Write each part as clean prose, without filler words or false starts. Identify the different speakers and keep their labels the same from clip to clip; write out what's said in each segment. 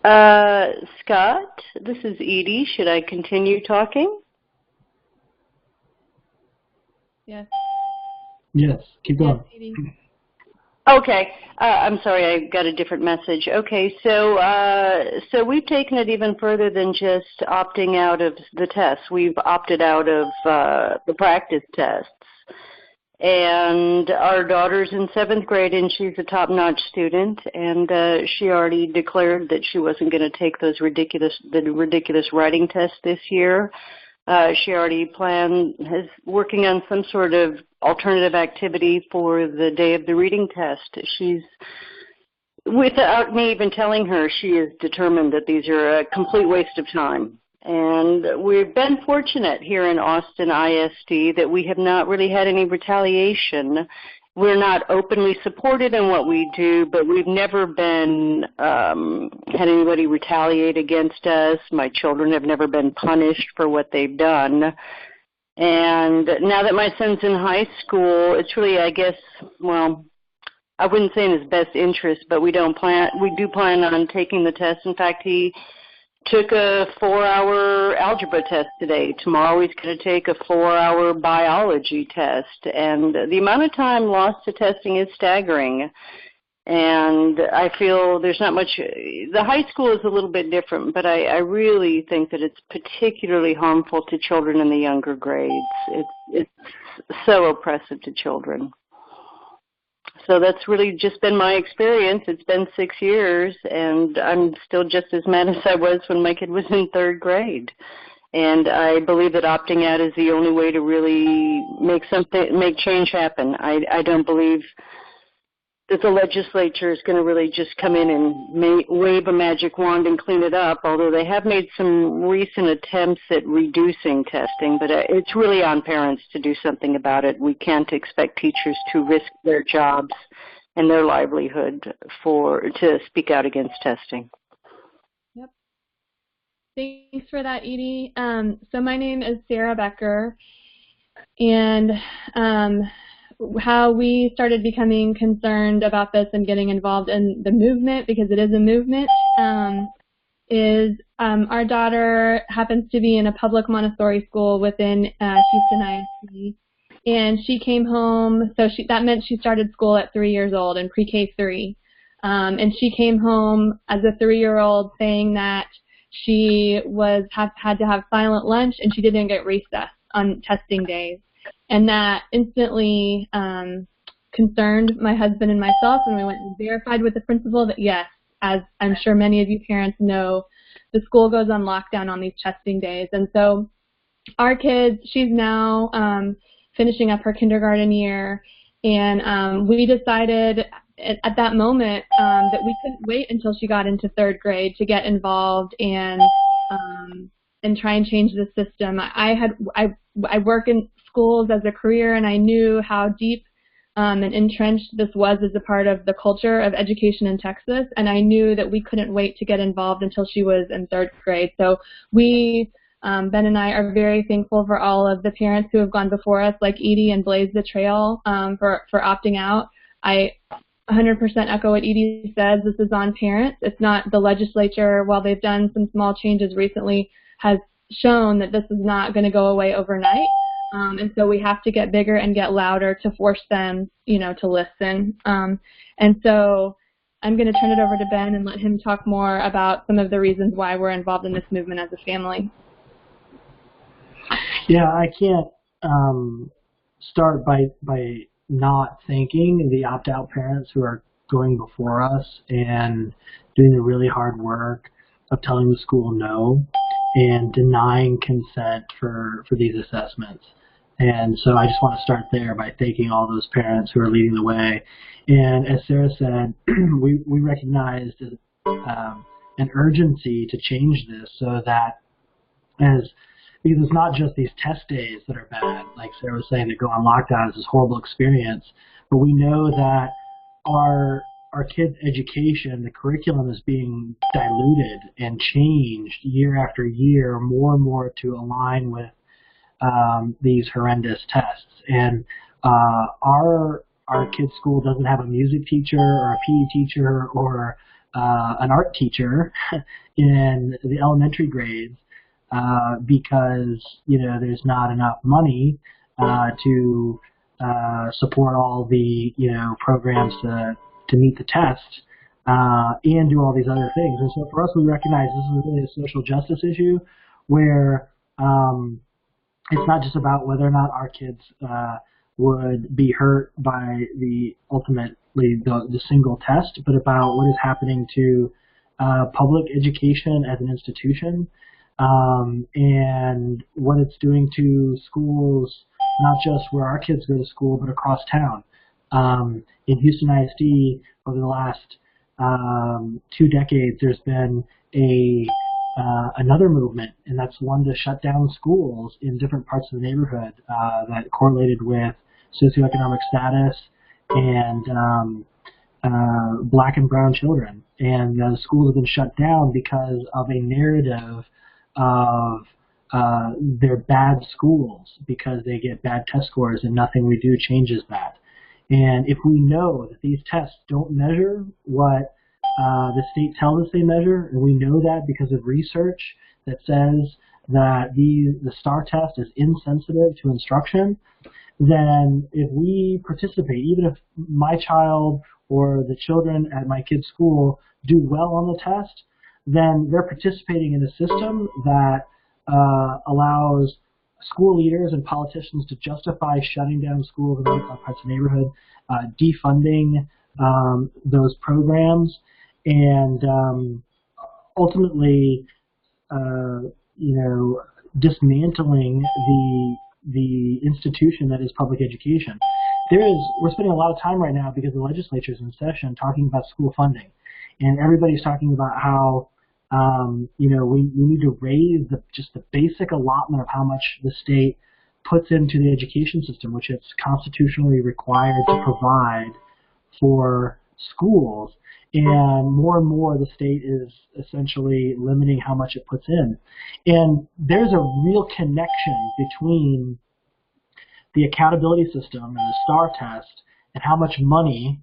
Speaker 1: Scott, this is Edie. Should I continue talking?
Speaker 2: Yes.
Speaker 3: Yes, keep going.
Speaker 2: Yes, Edie.
Speaker 1: Okay. I'm sorry, I got a different message. Okay, so we've taken it even further than just opting out of the tests. We've opted out of the practice tests. And our daughter's in 7th grade, and she's a top-notch student, and she already declared that she wasn't going to take the ridiculous writing test this year. She already is working on some sort of alternative activity for the day of the reading test. She's, without me even telling her, she is determined that these are a complete waste of time. And we've been fortunate here in Austin ISD that we have not really had any retaliation. We're not openly supported in what we do, but we've never been had anybody retaliate against us. My children have never been punished for what they've done. And now that my son's in high school, it's really, I guess, well, I wouldn't say in his best interest, but we do plan on taking the test. In fact, he took a 4-hour algebra test today. Tomorrow he's going to take a 4-hour biology test. And the amount of time lost to testing is staggering. And I feel there's not much. The high school is a little bit different, but I really think that it's particularly harmful to children in the younger grades. It's so oppressive to children. So that's really just been my experience. It's been 6 years, and I'm still just as mad as I was when my kid was in 3rd grade. And I believe that opting out is the only way to really make change happen. I don't believe that the legislature is going to really just come in and wave a magic wand and clean it up, although they have made some recent attempts at reducing testing, but it's really on parents to do something about it. We can't expect teachers to risk their jobs and their livelihood to speak out against testing.
Speaker 2: Yep. Thanks for that, Edie. So my name is Sarah Becker, and how we started becoming concerned about this and getting involved in the movement, because it is a movement, is our daughter happens to be in a public Montessori school within Houston ISD, and she came home, so that meant she started school at 3 years old in pre-K 3, and she came home as a 3-year-old saying that she had to have silent lunch and she didn't get recess on testing days. And that instantly concerned my husband and myself, and we went and verified with the principal that, yes, as I'm sure many of you parents know, the school goes on lockdown on these testing days. And so our kids, she's now finishing up her kindergarten year, and we decided at that moment that we couldn't wait until she got into 3rd grade to get involved and try and change the system. I work in schools as a career, and I knew how deep and entrenched this was as a part of the culture of education in Texas, and I knew that we couldn't wait to get involved until she was in 3rd grade. So we, Ben and I, are very thankful for all of the parents who have gone before us, like Edie, and blazed the trail for opting out. I 100% echo what Edie says. This is on parents. It's not the legislature. While they've done some small changes recently, has shown that this is not going to go away overnight. And so we have to get bigger and get louder to force them, to listen. And so I'm going to turn it over to Ben and let him talk more about some of the reasons why we're involved in this movement as a family.
Speaker 3: Yeah, I can't start by not thanking the opt-out parents who are going before us and doing the really hard work of telling the school no and denying consent for these assessments. And so I just want to start there by thanking all those parents who are leading the way. And as Sarah said, we recognized an urgency to change this so that because it's not just these test days that are bad, like Sarah was saying, that go on lockdown is this horrible experience, but we know that our kids' education, the curriculum is being diluted and changed year after year more and more to align with these horrendous tests. And our kids' school doesn't have a music teacher or a PE teacher or an art teacher in the elementary grades because there's not enough money to support all the programs to meet the test and do all these other things. And so for us, we recognize this is really a social justice issue where it's not just about whether or not our kids would be hurt by the single test, but about what is happening to public education as an institution and what it's doing to schools, not just where our kids go to school, but across town. In Houston ISD, over the last 2 decades, there's been another movement, and that's one to shut down schools in different parts of the neighborhood that correlated with socioeconomic status and black and brown children. And the schools have been shut down because of a narrative of they're bad schools because they get bad test scores, and nothing we do changes that. And if we know that these tests don't measure what the state tells us they measure, and we know that because of research that says that the STAAR test is insensitive to instruction, then if we participate, even if my child or the children at my kid's school do well on the test, then they're participating in a system that allows school leaders and politicians to justify shutting down schools in parts of the neighborhood, defunding those programs, and ultimately, dismantling the institution that is public education. We're spending a lot of time right now because the legislature is in session talking about school funding, and everybody's talking about how we need to raise just the basic allotment of how much the state puts into the education system, which it's constitutionally required to provide for schools. And more the state is essentially limiting how much it puts in. And there's a real connection between the accountability system and the STAAR test and how much money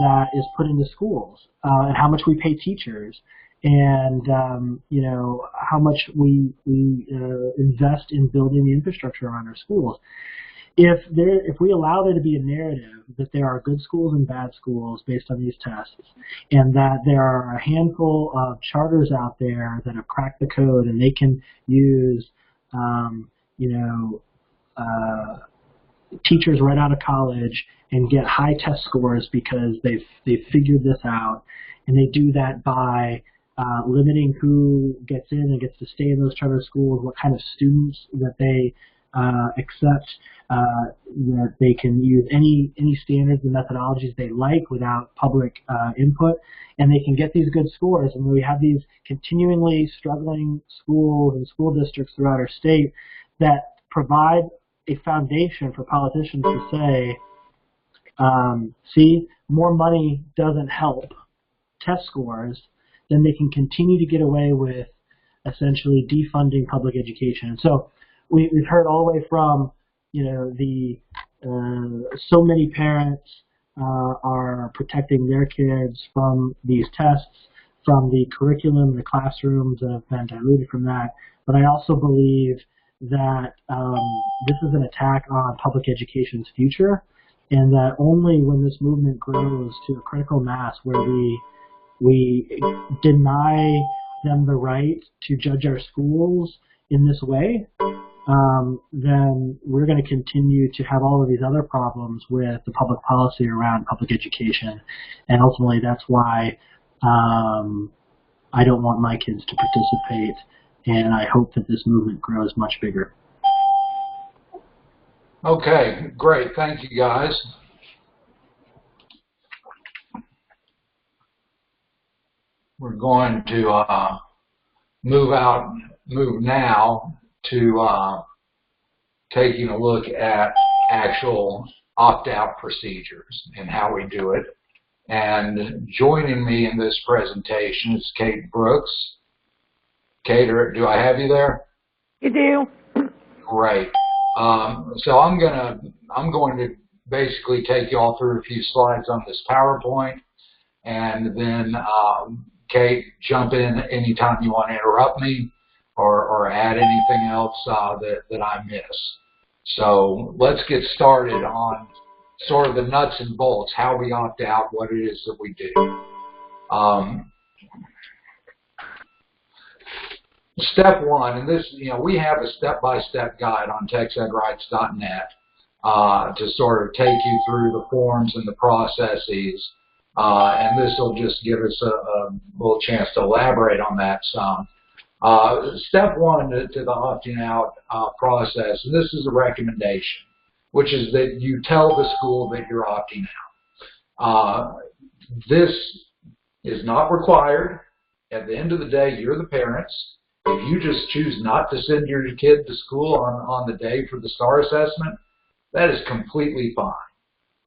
Speaker 3: that is put into schools and how much we pay teachers and how much we invest in building the infrastructure around our schools. If we allow there to be a narrative that there are good schools and bad schools based on these tests, and that there are a handful of charters out there that have cracked the code and they can use teachers right out of college and get high test scores because they've figured this out, and they do that by limiting who gets in and gets to stay in those charter schools, what kind of students that they accept, that they can use any standards and methodologies they like without public input, and they can get these good scores. And we have these continually struggling schools and school districts throughout our state that provide a foundation for politicians to say, see, more money doesn't help test scores, then they can continue to get away with essentially defunding public education. And so we've heard all the way from, so many parents are protecting their kids from these tests, from the curriculum, the classrooms that have been diluted from that. But I also believe that this is an attack on public education's future, and that only when this movement grows to a critical mass where we deny them the right to judge our schools in this way, then we're going to continue to have all of these other problems with the public policy around public education. And ultimately, that's why I don't want my kids to participate, and I hope that this movement grows much bigger.
Speaker 4: Okay, great. Thank you, guys. We're going to move now to taking a look at actual opt-out procedures and how we do it. And joining me in this presentation is Kate Brooks. Kate, do I have you there?
Speaker 5: You do.
Speaker 4: Great. So I'm going to basically take you all through a few slides on this PowerPoint. And then, Kate, jump in anytime you want to interrupt me or add anything else that I miss. So let's get started on sort of the nuts and bolts, how we opt out, what it is that we do. Step one, and this, we have a step-by-step guide on TexEdRights.net to sort of take you through the forms and the processes, and this will just give us a little chance to elaborate on that some. Step one to the opting out process, and this is a recommendation, which is that you tell the school that you're opting out. This is not required. At the end of the day, you're the parents. If you just choose not to send your kid to school on the day for the STAAR assessment, that is completely fine.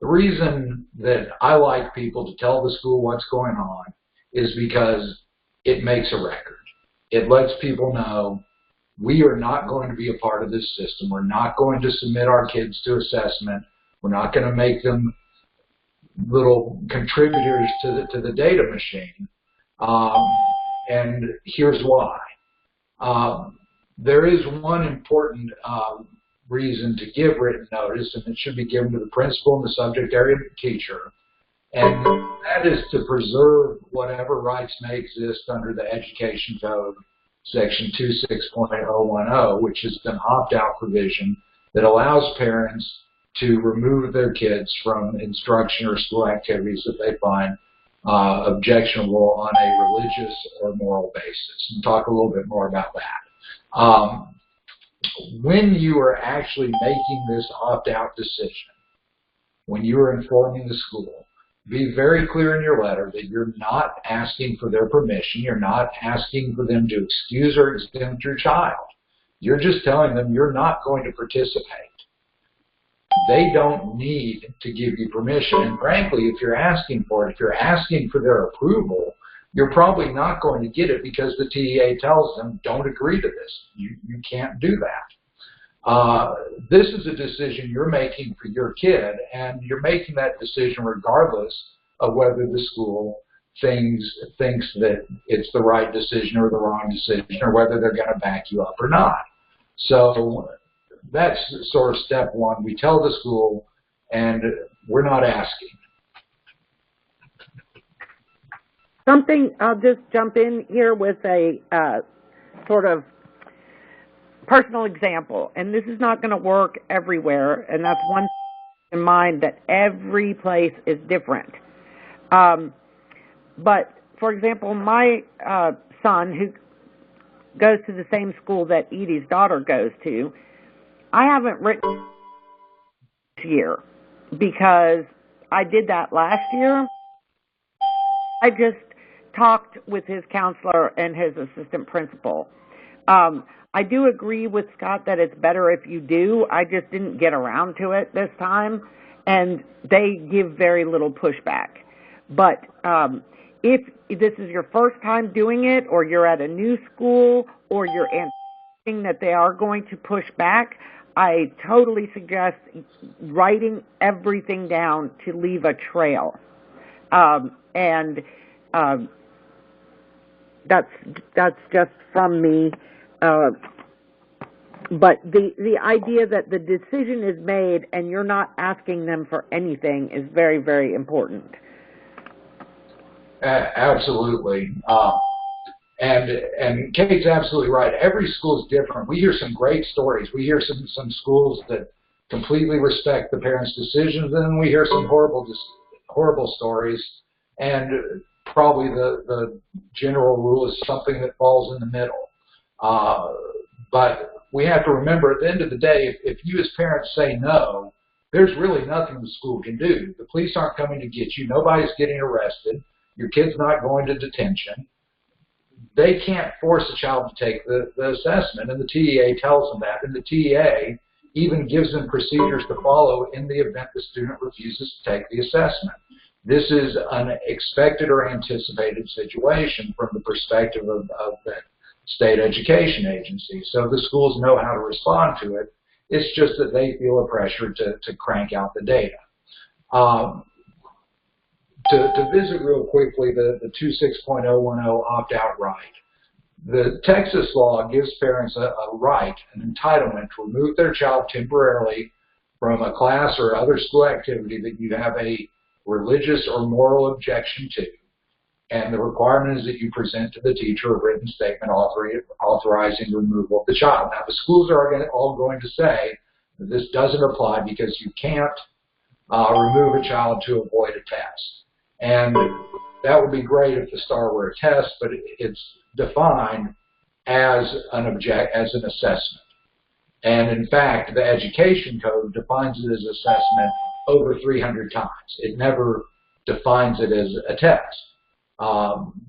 Speaker 4: The reason that I like people to tell the school what's going on is because it makes a record. It lets people know we are not going to be a part of this system. We're not going to submit our kids to assessment. We're not going to make them little contributors to the data machine. And here's why. There is one important reason to give written notice, and it should be given to the principal and the subject area teacher, and that is to preserve whatever rights may exist under the Education Code, Section 26.010, which is an opt-out provision that allows parents to remove their kids from instruction or school activities that they find objectionable on a religious or moral basis. And talk a little bit more about that. When you are actually making this opt-out decision, when you are informing the school, be very clear in your letter that you're not asking for their permission. You're not asking for them to excuse or exempt your child. You're just telling them you're not going to participate. They don't need to give you permission. And frankly, if you're asking for it, if you're asking for their approval, you're probably not going to get it because the TEA tells them, don't agree to this. You can't do that. This is a decision you're making for your kid, and you're making that decision regardless of whether the school thinks that it's the right decision or the wrong decision, or whether they're going to back you up or not. So that's sort of step one. We tell the school, and we're not asking.
Speaker 5: I'll just jump in here with a sort of personal example, and this is not going to work everywhere, and that's one thing in mind, that every place is different. But, for example, my son, who goes to the same school that Edie's daughter goes to, I haven't written this year because I did that last year. I just talked with his counselor and his assistant principal. I do agree with Scott that it's better if you do. I just didn't get around to it this time, and they give very little pushback. But if this is your first time doing it, or you're at a new school, or you're anticipating that they are going to push back, I totally suggest writing everything down to leave a trail. That's just from me. But the idea that the decision is made and you're not asking them for anything is very, very important.
Speaker 4: Absolutely. And Kate's absolutely right. Every school is different. We hear some great stories. We hear some schools that completely respect the parents' decisions, and then we hear some horrible stories. And probably the general rule is something that falls in the middle. But we have to remember, at the end of the day, if you as parents say no, there's really nothing the school can do. The police aren't coming to get you. Nobody's getting arrested. Your kid's not going to detention. They can't force a child to take the assessment, and the TEA tells them that. And the TEA even gives them procedures to follow in the event the student refuses to take the assessment. This is an expected or anticipated situation from the perspective of the state education agency. So the schools know how to respond to it. It's just that they feel a pressure to crank out the data. to visit real quickly the 26.010 opt-out right. The Texas law gives parents a right, an entitlement to remove their child temporarily from a class or other school activity that you have a religious or moral objection to. And the requirement is that you present to the teacher a written statement authorizing the removal of the child. Now, the schools are all going to say that this doesn't apply because you can't remove a child to avoid a test. And that would be great if the STAAR were a test, but it's defined as an assessment. And in fact, the Education Code defines it as assessment over 300 times. It never defines it as a test.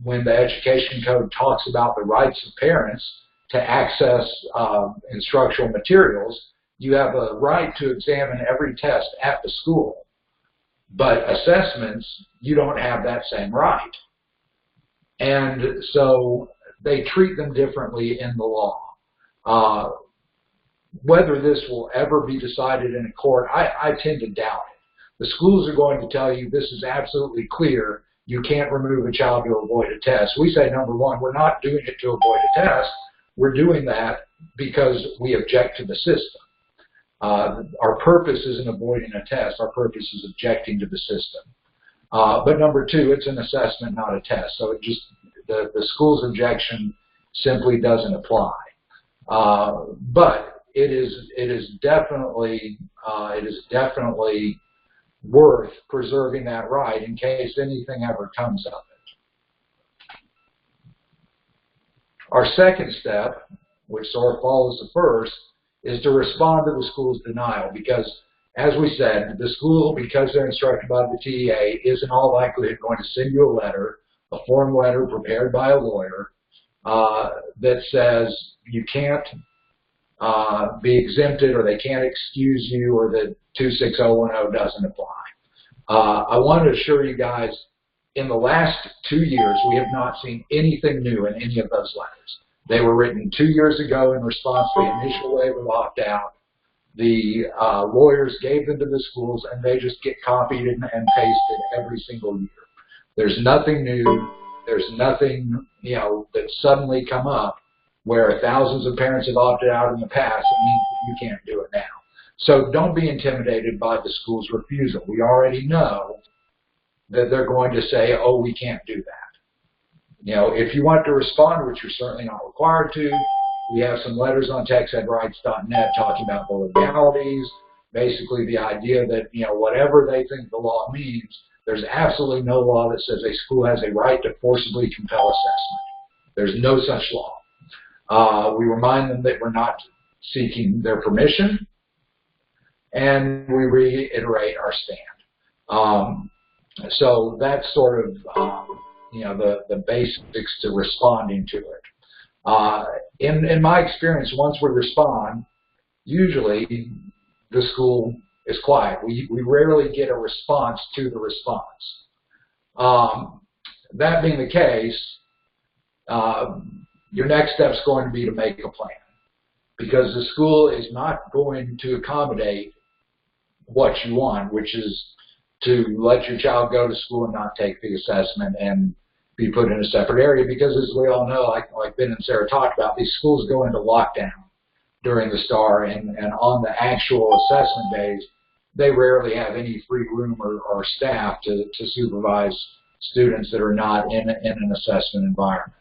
Speaker 4: When the Education Code talks about the rights of parents to access instructional materials, you have a right to examine every test at the school. But assessments, you don't have that same right. And so they treat them differently in the law. Whether this will ever be decided in a court, I tend to doubt it. The schools are going to tell you this is absolutely clear. You can't remove a child to avoid a test. We say, number one, we're not doing it to avoid a test. We're doing that because we object to the system. Our purpose isn't avoiding a test. Our purpose is objecting to the system. But number two, it's an assessment, not a test. So it just the school's objection simply doesn't apply. But it is definitely worth preserving that right in case anything ever comes of it. Our second step, which sort of follows the first, is to respond to the school's denial, because, as we said, the school, because they're instructed by the TEA, is in all likelihood going to send you a letter, a form letter prepared by a lawyer, that says you can't be exempted, or they can't excuse you, or that 26010 doesn't apply. I want to assure you guys, in the last 2 years, we have not seen anything new in any of those letters. They were written 2 years ago in response to the initial wave of opt-out. The lawyers gave them to the schools, and they just get copied and pasted every single year. There's nothing new. There's nothing, that's suddenly come up where thousands of parents have opted out in the past. It means you can't do it now. So don't be intimidated by the school's refusal. We already know that they're going to say, oh, we can't do that. If you want to respond, which you're certainly not required to, we have some letters on texedrights.net talking about the legalities, basically the idea that, whatever they think the law means, there's absolutely no law that says a school has a right to forcibly compel assessment. There's no such law. We remind them that we're not seeking their permission, and we reiterate our stand. So that's sort of, the basics to responding to it. In my experience, once we respond, usually the school is quiet. We rarely get a response to the response. That being the case, your next step is going to be to make a plan, because the school is not going to accommodate what you want, which is to let your child go to school and not take the assessment and be put in a separate area, because as we all know, like Ben and Sarah talked about, these schools go into lockdown during the STAAR, and on the actual assessment days, they rarely have any free room or staff to supervise students that are not in an assessment environment.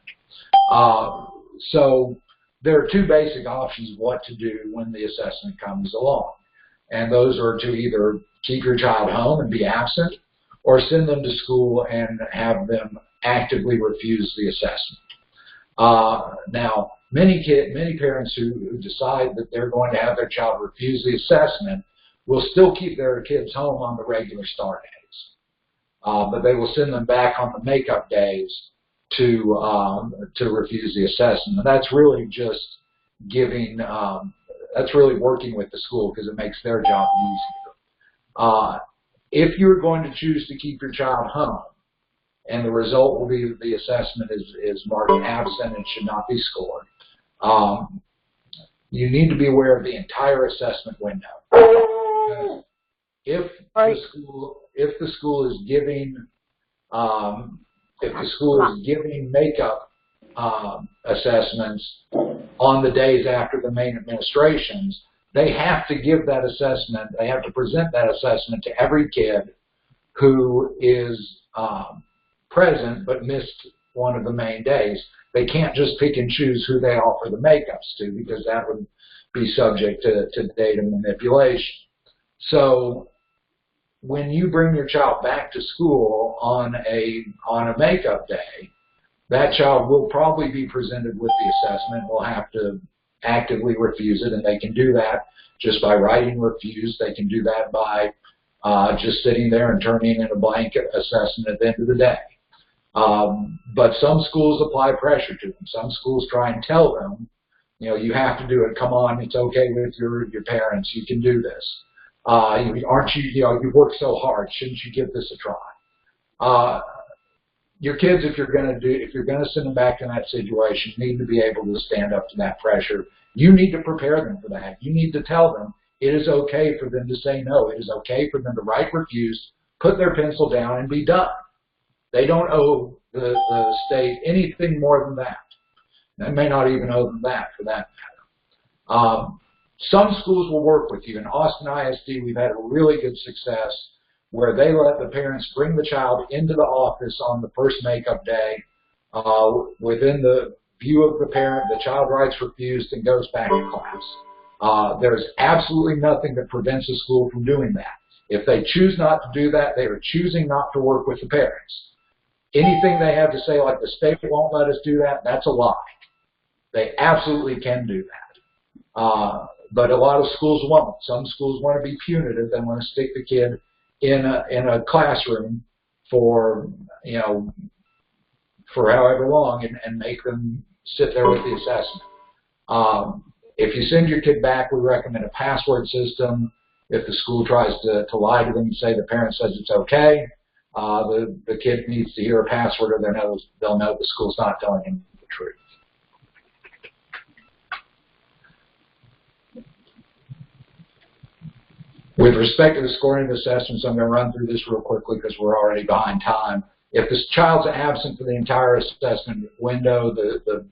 Speaker 4: So there are two basic options of what to do when the assessment comes along. And those are to either keep your child home and be absent, or send them to school and have them actively refuse the assessment. Now, many parents who decide that they're going to have their child refuse the assessment will still keep their kids home on the regular STAAR days, but they will send them back on the makeup days to refuse the assessment. And that's really just giving. That's really working with the school, because it makes their job easier. If you're going to choose to keep your child home, and the result will be that the assessment is marked absent and should not be scored, you need to be aware of the entire assessment window. If the school is giving If the school is giving makeup assessments on the days after the main administrations, they have to give that assessment, they have to present that assessment to every kid who is present but missed one of the main days. They can't just pick and choose who they offer the makeups to, because that would be subject to data manipulation. So when you bring your child back to school on a makeup day, that child will probably be presented with the assessment. Will have to actively refuse it, and they can do that just by writing refuse. They can do that by just sitting there and turning in a blank assessment at the end of the day. But some schools apply pressure to them. Some schools try and tell them, you know, you have to do it. Come on, it's okay with your parents. You can do this. Aren't you? You know, you work so hard. Shouldn't you give this a try? Your kids, if you're going to send them back in that situation, need to be able to stand up to that pressure. You need to prepare them for that. You need to tell them it is okay for them to say no. It is okay for them to write refuse, put their pencil down, and be done. They don't owe the state anything more than that. They may not even owe them that, for that matter. Some schools will work with you. In Austin ISD, we've had a really good success where they let the parents bring the child into the office on the first makeup day. Within the view of the parent, the child writes refused and goes back to class. There's absolutely nothing that prevents a school from doing that. If they choose not to do that, they are choosing not to work with the parents. Anything they have to say, like the state won't let us do that, that's a lie. They absolutely can do that. But a lot of schools won't. Some schools want to be punitive. They want to stick the kid in a classroom for, you know, for however long and make them sit there with the assessment. If you send your kid back, we recommend a password system. If the school tries to lie to them and say the parent says it's okay, the kid needs to hear a password, or they'll know the school's not telling him the truth. With respect to the scoring of assessments, I'm going to run through this real quickly because we're already behind time. If the child's absent for the entire assessment window, the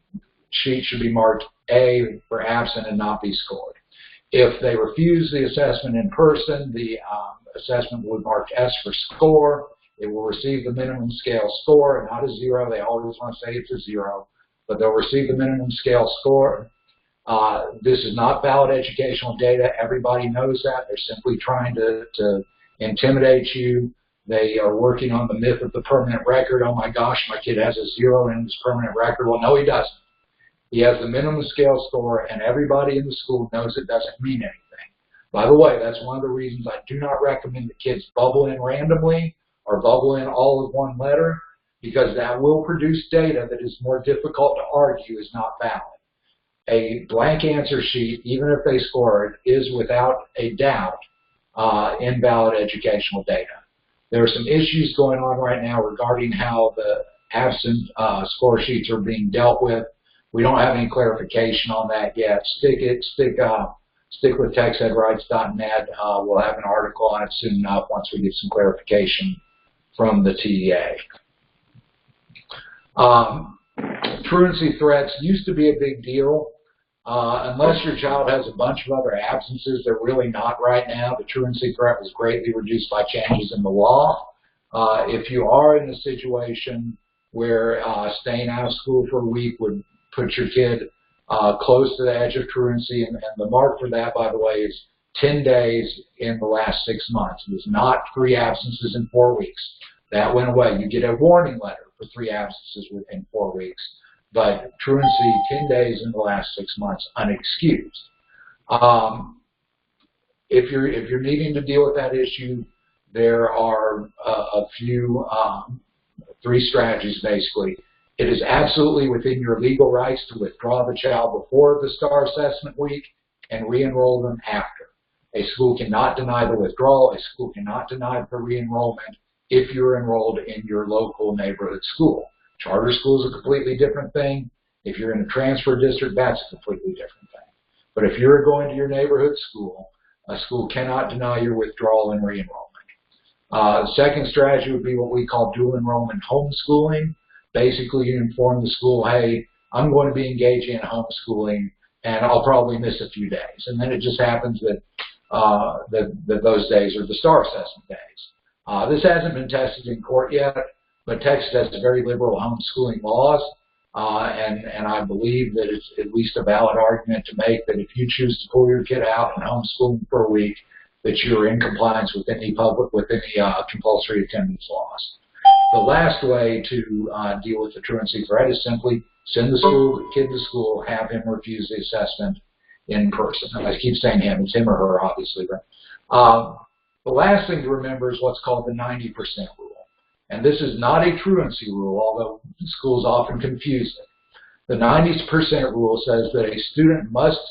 Speaker 4: sheet should be marked A for absent and not be scored. If they refuse the assessment in person, the assessment will be marked S for score. It will receive the minimum scale score and not a 0. They always want to say it's a 0, but they'll receive the minimum scale score. This is not valid educational data. Everybody knows that. They're simply trying to intimidate you. They are working on the myth of the permanent record. Oh my gosh, my kid has a 0 in his permanent record. Well, no, he doesn't. He has the minimum scale score, and everybody in the school knows it doesn't mean anything. By the way, that's one of the reasons I do not recommend that kids bubble in randomly or bubble in all of one letter, because that will produce data that is more difficult to argue is not valid. A blank answer sheet, even if they score it, is without a doubt invalid educational data. There are some issues going on right now regarding how the absent score sheets are being dealt with. We don't have any clarification on that yet. Stick with TextEdWrites.net. We'll have an article on it soon enough once we get some clarification from the TEA. Truancy threats used to be a big deal. Unless your child has a bunch of other absences, they're really not right now. The truancy threat was greatly reduced by changes in the law. If you are in a situation where staying out of school for a week would put your kid close to the edge of truancy, and the mark for that, by the way, is 10 days in the last 6 months. It is not 3 absences in 4 weeks. That went away. You get a warning letter for 3 absences within 4 weeks. But truancy, 10 days in the last 6 months, unexcused. If you're needing to deal with that issue, there are a few 3 strategies basically. It is absolutely within your legal rights to withdraw the child before the STAAR assessment week and re-enroll them after. A school cannot deny the withdrawal. A school cannot deny the re-enrollment if you're enrolled in your local neighborhood school. Charter school is a completely different thing. If you're in a transfer district, that's a completely different thing. But if you're going to your neighborhood school, a school cannot deny your withdrawal and re-enrollment. Second strategy would be what we call dual enrollment homeschooling. Basically, you inform the school, hey, I'm going to be engaging in homeschooling, and I'll probably miss a few days. And then it just happens that that those days are the STAAR assessment days. This hasn't been tested in court yet, but Texas has very liberal homeschooling laws, and I believe that it's at least a valid argument to make that if you choose to pull your kid out and homeschool them for a week, that you're in compliance with any compulsory attendance laws. The last way to deal with the truancy threat is simply send the kid to school, have him refuse the assessment in person. And I keep saying him, it's him or her, obviously. But the last thing to remember is what's called the 90% rule. And this is not a truancy rule, although schools often confuse it. The 90% rule says that a student must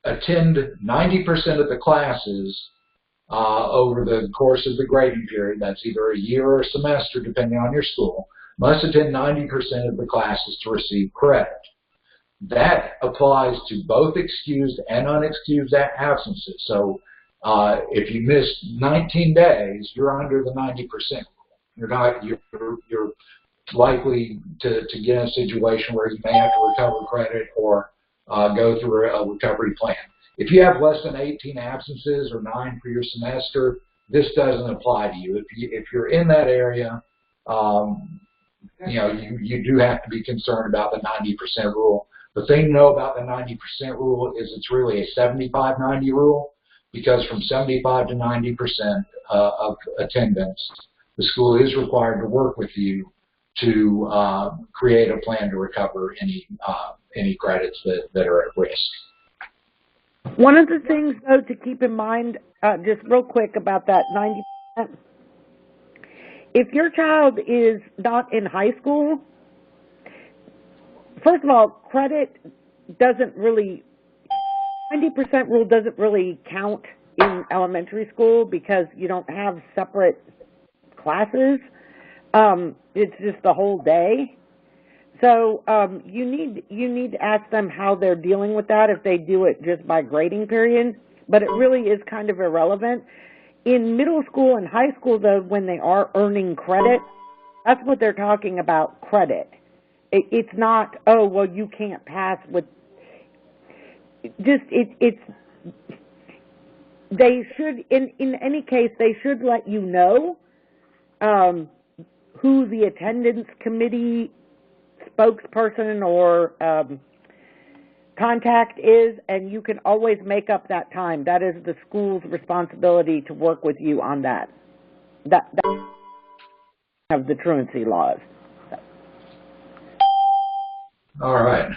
Speaker 4: attend 90% of the classes over the course of the grading period. That's either a year or a semester, depending on your school. Must attend 90% of the classes to receive credit. That applies to both excused and unexcused absences. So if you miss 19 days, you're under the 90% rule. You're likely to get in a situation where you may have to recover credit or go through a recovery plan. If you have less than 18 absences or 9 for your semester, this doesn't apply to you. If you're in that area, you do have to be concerned about the 90% rule. The thing to know about the 90% rule is it's really a 75-90 rule, because from 75 to 90% of attendance, the school is required to work with you to create a plan to recover any credits that are at risk.
Speaker 5: One of the things, though, to keep in mind, just real quick about that 90%, if your child is not in high school, first of all, credit doesn't really, 90% rule doesn't really count in elementary school because you don't have separate classes. It's just the whole day. So you need to ask them how they're dealing with that if they do it just by grading period. But it really is kind of irrelevant. In middle school and high school, though, when they are earning credit, that's what they're talking about, credit. It's not, oh, well, you can't pass with, they should, in any case, they should let you know who the attendance committee spokesperson or contact is, and you can always make up that time. That is the school's responsibility to work with you on that. That of the truancy laws.
Speaker 4: All right,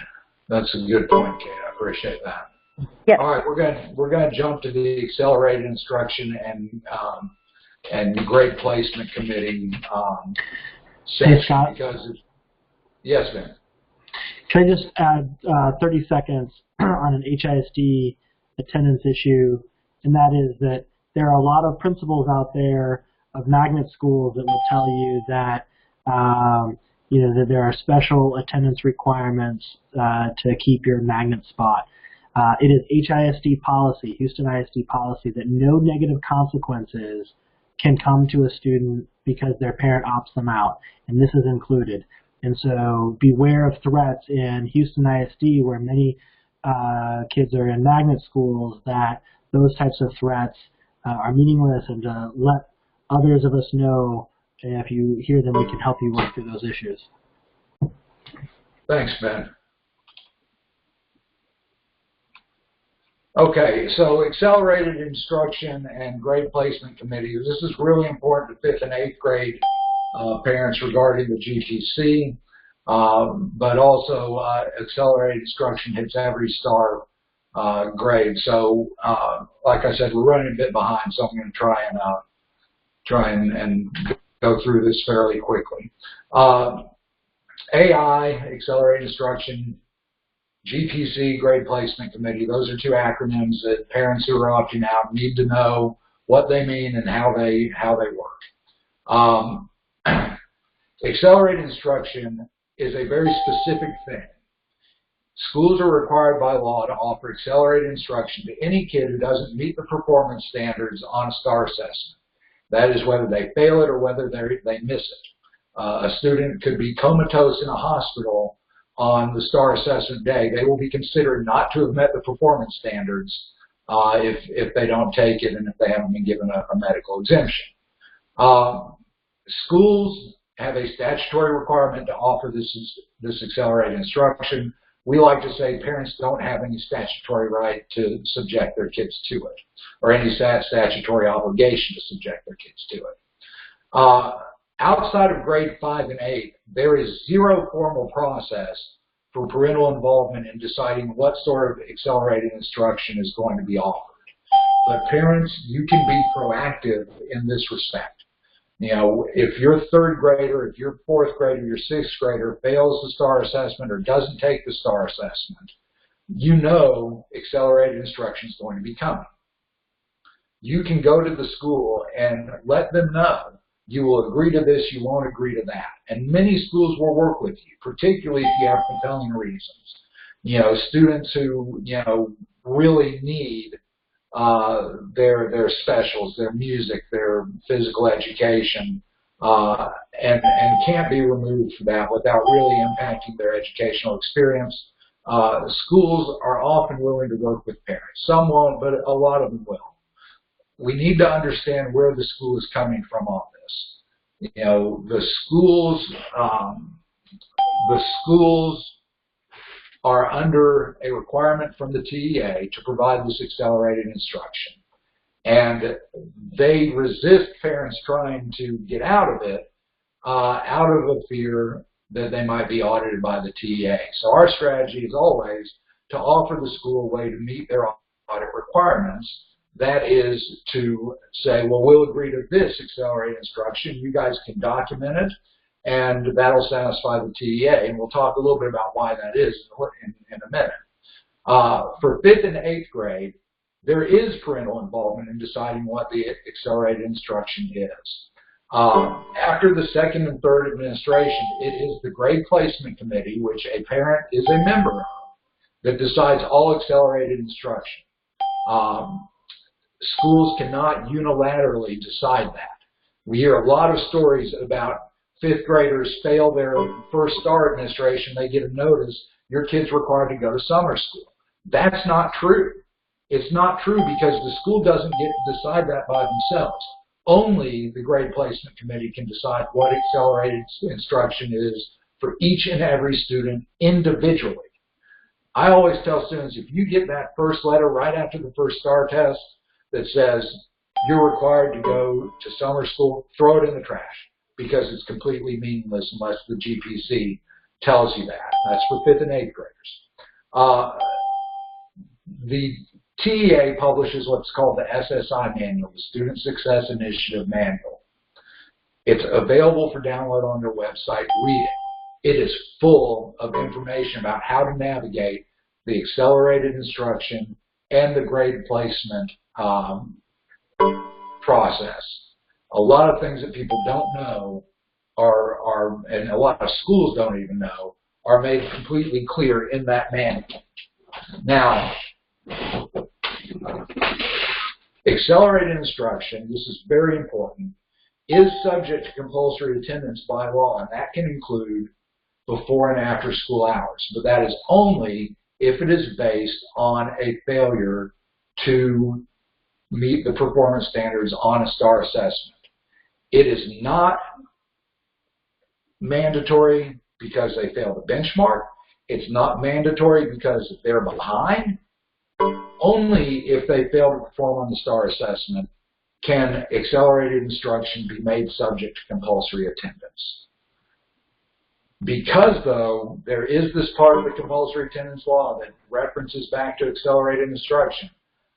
Speaker 4: that's a good point, Kate. I appreciate that.
Speaker 5: Yes.
Speaker 4: All right, we're going to jump to the accelerated instruction and grade placement committee
Speaker 3: Hey, Scott.
Speaker 4: because yes, Ben.
Speaker 3: Can I just add 30 seconds on an HISD attendance issue, and that is that there are a lot of principals out there of magnet schools that will tell you that that there are special attendance requirements to keep your magnet spot. It is HISD policy, Houston ISD policy, that no negative consequences can come to a student because their parent opts them out, and this is included. And so beware of threats in Houston ISD, where many kids are in magnet schools, that those types of threats are meaningless, and to let others of us know if you hear them, we can help you work through those issues.
Speaker 4: Thanks, Ben. Okay, so accelerated instruction and grade placement committees. This is really important to 5th and 8th grade parents regarding the GTC, but also accelerated instruction hits every STAAR grade. So, like I said, we're running a bit behind, so I'm going to try and go through this fairly quickly. AI, accelerated instruction, GPC, grade placement committee, those are two acronyms that parents who are opting out need to know what they mean and how they work. Accelerated instruction is a very specific thing. Schools are required by law to offer accelerated instruction to any kid who doesn't meet the performance standards on a STAAR assessment. That is whether they fail it or whether they miss it. A student could be comatose in a hospital on the STAAR assessment day. They will be considered not to have met the performance standards if they don't take it and if they haven't been given a medical exemption. Schools have a statutory requirement to offer this accelerated instruction. We like to say parents don't have any statutory right to subject their kids to it, or any statutory obligation to subject their kids to it. Outside of grade 5 and 8, there is zero formal process for parental involvement in deciding what sort of accelerated instruction is going to be offered. But parents, you can be proactive in this respect. You know, if your third grader, if your fourth grader, your sixth grader fails the STAAR assessment or doesn't take the STAAR assessment, you know accelerated instruction is going to be coming. You can go to the school and let them know you will agree to this, you won't agree to that. And many schools will work with you, particularly if you have compelling reasons. You know, students who, you know, really need their specials, their music, their physical education, and can't be removed from that without really impacting their educational experience. Schools are often willing to work with parents. Some won't, but a lot of them will. We need to understand where the school is coming from on this. You know, the schools are under a requirement from the TEA to provide this accelerated instruction. And they resist parents trying to get out of it out of a fear that they might be audited by the TEA. So our strategy is always to offer the school a way to meet their audit requirements. That is to say, well, we'll agree to this accelerated instruction. You guys can document it, and that'll satisfy the TEA. And we'll talk a little bit about why that is in a minute. For 5th and 8th grade, there is parental involvement in deciding what the accelerated instruction is. After the 2nd and 3rd administration, it is the grade placement committee, which a parent is a member of, that decides all accelerated instruction. Schools cannot unilaterally decide that. We hear a lot of stories about 5th graders fail their first STAAR administration, they get a notice, your kid's required to go to summer school. That's not true. It's not true because the school doesn't get to decide that by themselves. Only the grade placement committee can decide what accelerated instruction is for each and every student individually. I always tell students, if you get that first letter right after the first STAAR test that says you're required to go to summer school, throw it in the trash because it's completely meaningless unless the GPC tells you that. That's for 5th and 8th graders. The TEA publishes what's called the SSI manual, the Student Success Initiative Manual. It's available for download on their website. Read it. It is full of information about how to navigate the accelerated instruction and the grade placement process. A lot of things that people don't know and a lot of schools don't even know, are made completely clear in that manual. Now, accelerated instruction, this is very important, is subject to compulsory attendance by law, and that can include before and after school hours. But that is only if it is based on a failure to meet the performance standards on a STAAR assessment. It is not mandatory because they failed the benchmark. It's not mandatory because they're behind. Only if they fail to perform on the STAAR assessment can accelerated instruction be made subject to compulsory attendance. Because, though, there is this part of the compulsory attendance law that references back to accelerated instruction,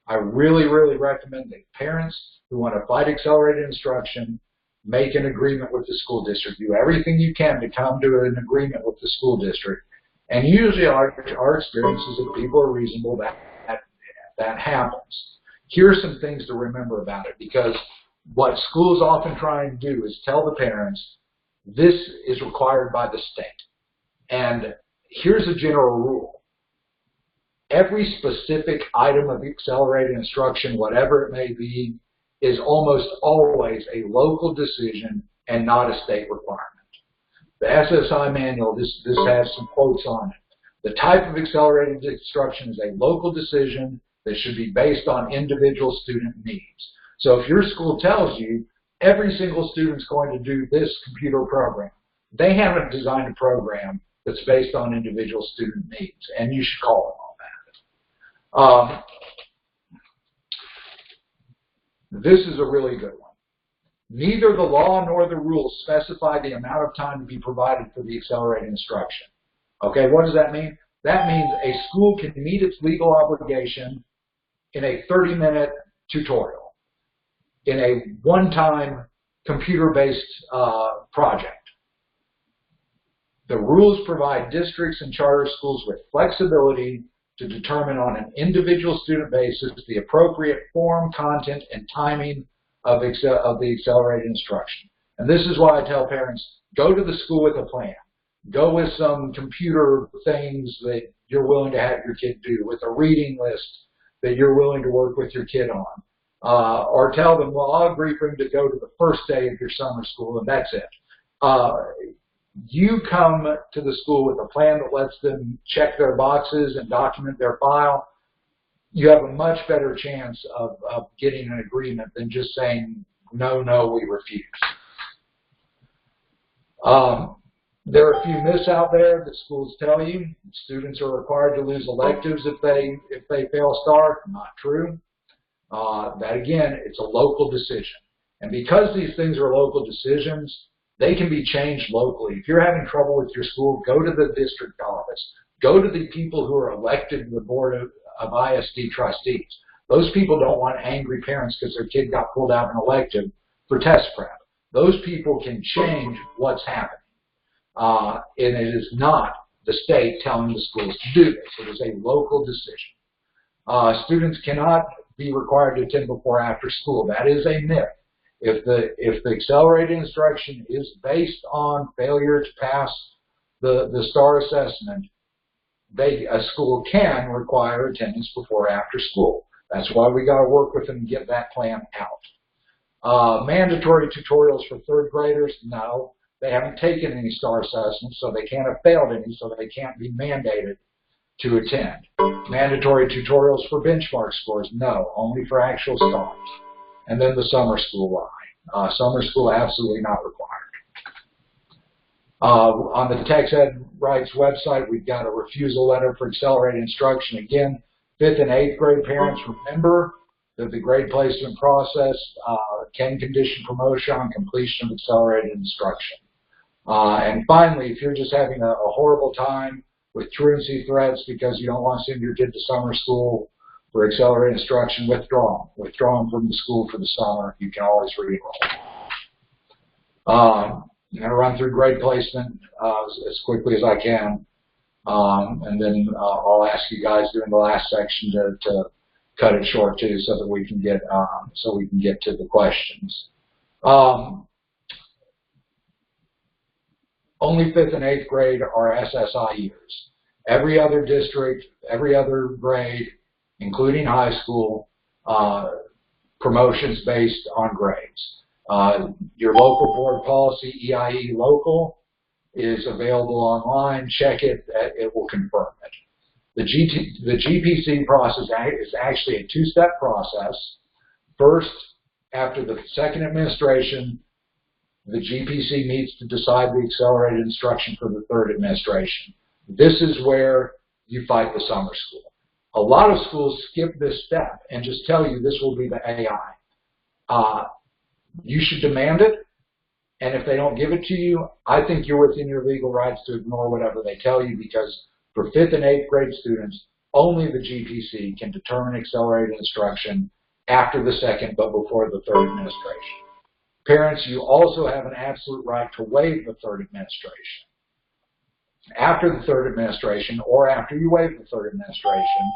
Speaker 4: I really, really recommend that parents who want to fight accelerated instruction make an agreement with the school district. Do everything you can to come to an agreement with the school district. And usually our experience is that people are reasonable that happens. Here are some things to remember about it, because what schools often try and do is tell the parents, this is required by the state. And here's a general rule. Every specific item of accelerated instruction, whatever it may be, is almost always a local decision and not a state requirement. The SSI manual, this has some quotes on it. The type of accelerated instruction is a local decision that should be based on individual student needs. So if your school tells you every single student's going to do this computer program, they haven't designed a program that's based on individual student needs, and you should call them on that. This is a really good one. Neither the law nor the rules specify the amount of time to be provided for the accelerated instruction. Okay, what does that mean? That means a school can meet its legal obligation in a 30-minute tutorial, in a one-time computer-based project. The rules provide districts and charter schools with flexibility to determine on an individual student basis the appropriate form, content, and timing of the accelerated instruction. And this is why I tell parents, go to the school with a plan. Go with some computer things that you're willing to have your kid do, with a reading list that you're willing to work with your kid on. Or tell them, well, I'll agree for him to go to the first day of your summer school, and that's it. You come to the school with a plan that lets them check their boxes and document their file. You have a much better chance of getting an agreement than just saying, no, no, we refuse. There are a few myths out there that schools tell you. Students are required to lose electives if they fail STAAR. Not true. That again, it's a local decision. And because these things are local decisions, they can be changed locally. If you're having trouble with your school, go to the district office. Go to the people who are elected to the board of ISD trustees. Those people don't want angry parents because their kid got pulled out of an elective for test prep. Those people can change what's happening. And it is not the state telling the schools to do this. It is a local decision. Students cannot be required to attend before or after school. That is a myth. If the accelerated instruction is based on failure to pass the STAAR assessment, a school can require attendance before or after school. That's why we got to work with them and get that plan out. Mandatory tutorials for third graders? No. They haven't taken any STAAR assessments, so they can't have failed any, so they can't be mandated to attend. Mandatory tutorials for benchmark scores? No, only for actual STAARs. And then the summer school lie. Summer school absolutely not required. On the TextEd Rights website, we've got a refusal letter for accelerated instruction. Again, 5th and 8th grade parents, remember that the grade placement process can condition promotion on completion of accelerated instruction. And finally, if you're just having a horrible time with truancy threats because you don't want to send your kid to summer school for accelerated instruction, withdraw them. Withdraw them from the school for the summer. You can always re-enroll. I'm going to run through grade placement as quickly as I can, and then I'll ask you guys during the last section to cut it short too, so that we can get to the questions. Only 5th and 8th grade are SSI years. Every other district, every other grade, including high school, promotions based on grades. Your local board policy, EIE local, is available online. Check it, it will confirm it. The GPC process is actually a two-step process. First, after the second administration, the GPC meets to decide the accelerated instruction for the third administration. This is where you fight the summer school. A lot of schools skip this step and just tell you this will be the AI. You should demand it, and if they don't give it to you, I think you're within your legal rights to ignore whatever they tell you, because for 5th and 8th grade students, only the GPC can determine accelerated instruction after the second but before the third administration. Parents, you also have an absolute right to waive the third administration. After the third administration, or after you waive the third administration,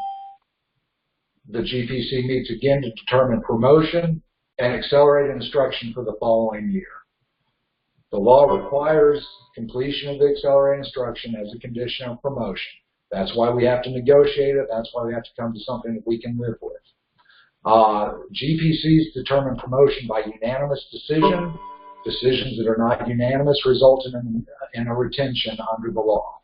Speaker 4: the GPC meets again to determine promotion and accelerated instruction for the following year. The law requires completion of the accelerated instruction as a condition of promotion. That's why we have to negotiate it. That's why we have to come to something that we can live with. GPCs determine promotion by unanimous decision. Decisions that are not unanimous result in a retention under the law.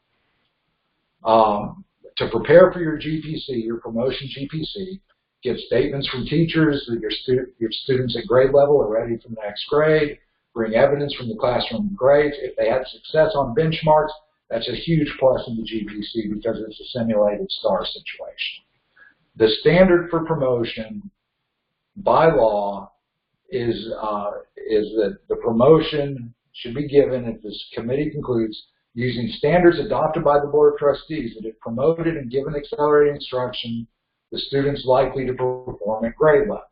Speaker 4: To prepare for your GPC, your promotion GPC, get statements from teachers that your students at grade level are ready for the next grade. Bring evidence from the classroom grades. If they had success on benchmarks, that's a huge plus in the GPC because it's a simulated STAAR situation. The standard for promotion by law is that the promotion should be given, if this committee concludes, using standards adopted by the Board of Trustees that if promoted and given accelerated instruction, the student's likely to perform at grade level.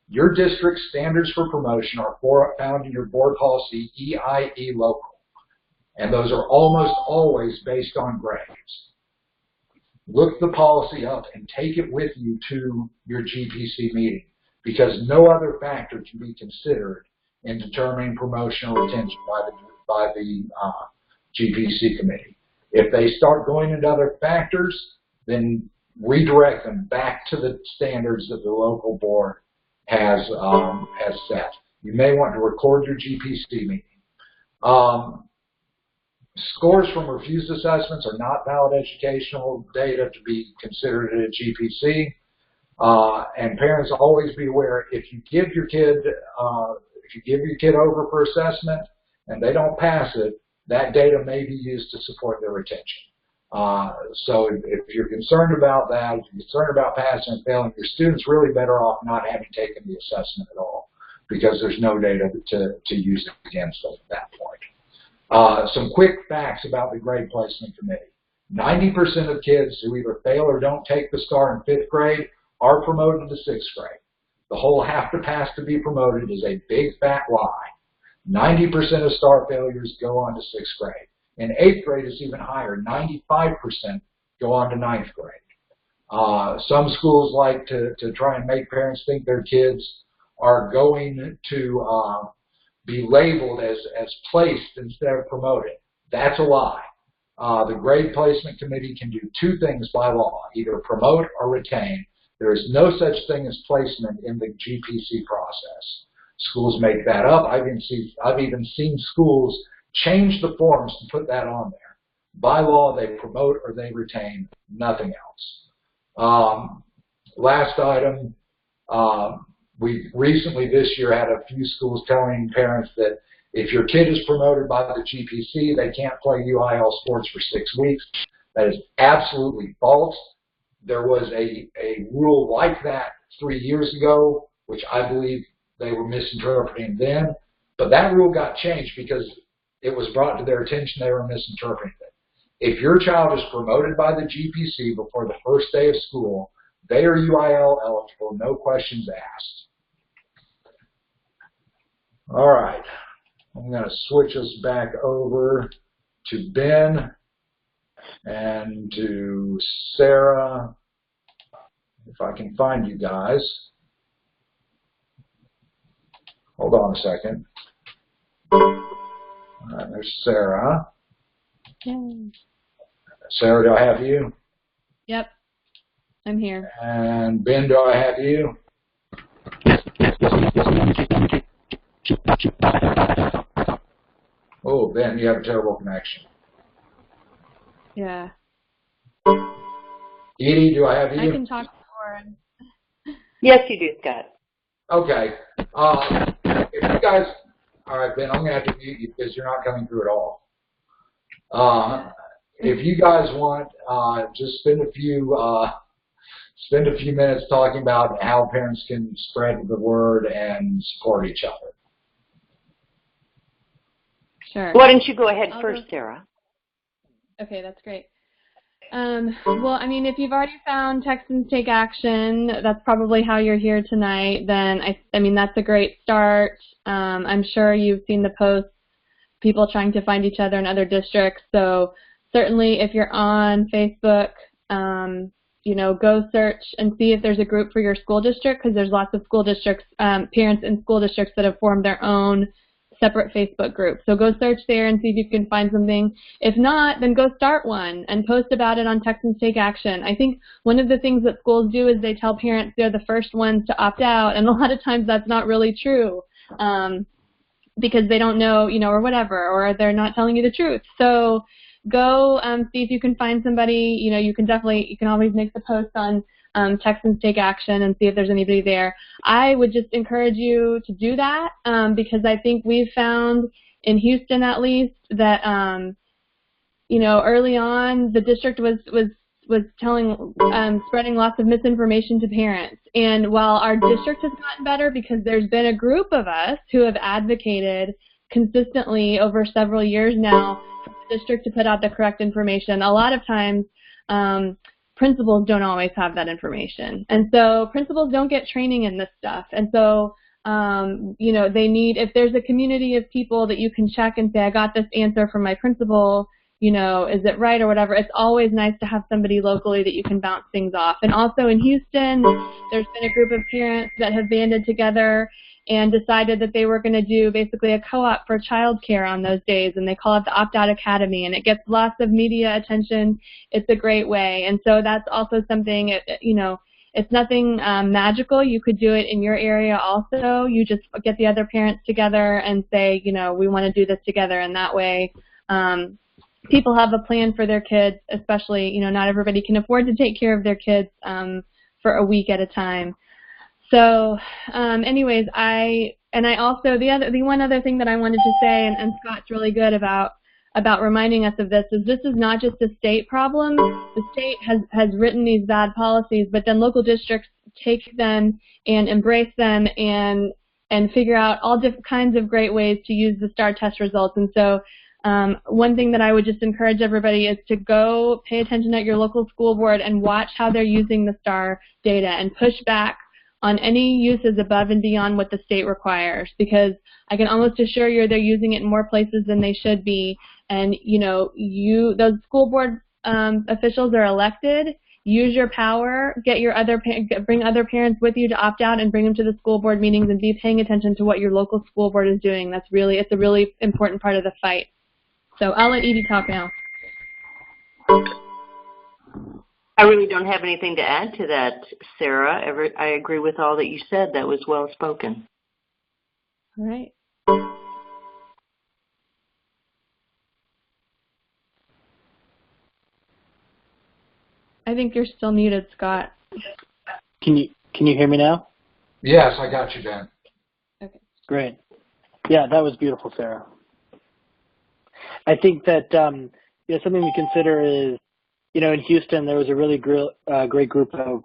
Speaker 4: Your district's standards for promotion are found in your board policy EIE local, and those are almost always based on grades. Look the policy up and take it with you to your GPC meeting, because no other factor can be considered in determining promotion or retention by the GPC committee. If they start going into other factors, then redirect them back to the standards that the local board has set. You may want to record your GPC meeting. Scores from refused assessments are not valid educational data to be considered at a GPC. And parents always be aware, if you give your kid over for assessment and they don't pass it, that data may be used to support their retention. So if you're concerned about that, if you're concerned about passing and failing, your student's really better off not having taken the assessment at all, because there's no data to use against them at that point. Some quick facts about the grade placement committee. 90% of kids who either fail or don't take the STAAR in 5th grade are promoted to 6th grade. The whole have to pass to be promoted is a big fat lie. 90% of STAAR failures go on to 6th grade. In 8th grade, it's even higher. 95% go on to 9th grade. Some schools like to try and make parents think their kids are going to be labeled as placed instead of promoted. That's a lie. The grade placement committee can do 2 things by law, either promote or retain. There is no such thing as placement in the GPC process. Schools make that up. I've even seen schools change the forms to put that on there. By law, they promote or they retain, nothing else. Last item, we recently this year had a few schools telling parents that if your kid is promoted by the GPC, they can't play UIL sports for 6 weeks. That is absolutely false. There was a rule like that 3 years ago, which I believe they were misinterpreting then. But that rule got changed because it was brought to their attention they were misinterpreting it. If your child is promoted by the GPC before the first day of school, they are UIL eligible, no questions asked. All right. I'm going to switch us back over to Ben and to Sarah, if I can find you guys. Hold on a second. All right, there's Sarah.
Speaker 2: Yay.
Speaker 4: Sarah, do I have you?
Speaker 2: Yep, I'm here.
Speaker 4: And Ben, do I have you? Oh, Ben, you have a terrible connection.
Speaker 2: Yeah.
Speaker 4: Edie, do I have you?
Speaker 2: I can talk more.
Speaker 1: Yes, you do, Scott.
Speaker 4: Okay. If you guys, all right, Ben, I'm going to have to mute you because you're not coming through at all. If you guys want, just spend a few minutes talking about how parents can spread the word and support each other.
Speaker 2: Sure.
Speaker 1: Why don't you go ahead first, Sarah?
Speaker 2: Okay, that's great. Well, I mean, if you've already found Texans Take Action, that's probably how you're here tonight, then I mean, that's a great start. I'm sure you've seen the posts, people trying to find each other in other districts. So certainly if you're on Facebook, you know, go search and see if there's a group for your school district, because there's lots of school districts, parents in school districts that have formed their own separate Facebook group. So go search there and see if you can find something. If not, then go start one and post about it on Texans Take Action. I think one of the things that schools do is they tell parents they're the first ones to opt out, and a lot of times that's not really true. Because they don't know, or whatever, or they're not telling you the truth. So go see if you can find somebody. You can always make the post on Texans Take Action and see if there's anybody there. I would just encourage you to do that because I think we've found in Houston at least that early on the district was spreading lots of misinformation to parents. And while our district has gotten better because there's been a group of us who have advocated consistently over several years now for the district to put out the correct information, a lot of times principals don't always have that information. And so principals don't get training in this stuff. And so, they need, if there's a community of people that you can check and say, I got this answer from my principal, is it right or whatever, it's always nice to have somebody locally that you can bounce things off. And also in Houston, there's been a group of parents that have banded together and decided that they were going to do basically a co-op for childcare on those days, and they call it the Opt-Out Academy, and it gets lots of media attention. It's a great way. And so that's also something, it's nothing magical. You could do it in your area also. You just get the other parents together and say, we want to do this together, and that way people have a plan for their kids, especially, not everybody can afford to take care of their kids for a week at a time. So anyways, the one other thing that I wanted to say, and Scott's really good about reminding us of this is not just a state problem. The state has written these bad policies, but then local districts take them and embrace them and figure out all different kinds of great ways to use the STAAR test results. And so one thing that I would just encourage everybody is to go pay attention at your local school board and watch how they're using the STAAR data and push back on any uses above and beyond what the state requires, because I can almost assure you they're using it in more places than they should be. And those school board officials are elected. Use your power. Bring other parents with you to opt out, and bring them to the school board meetings, and be paying attention to what your local school board is doing. It's a really important part of the fight. So I'll let Edie talk now.
Speaker 1: I really don't have anything to add to that, Sarah. I agree with all that you said. That was well spoken.
Speaker 2: All right. I think you're still muted, Scott.
Speaker 3: Can you hear me now?
Speaker 4: Yes, I got you, Ben.
Speaker 2: Okay.
Speaker 3: Great. Yeah, that was beautiful, Sarah. I think that something to consider is, in Houston there was a really great group of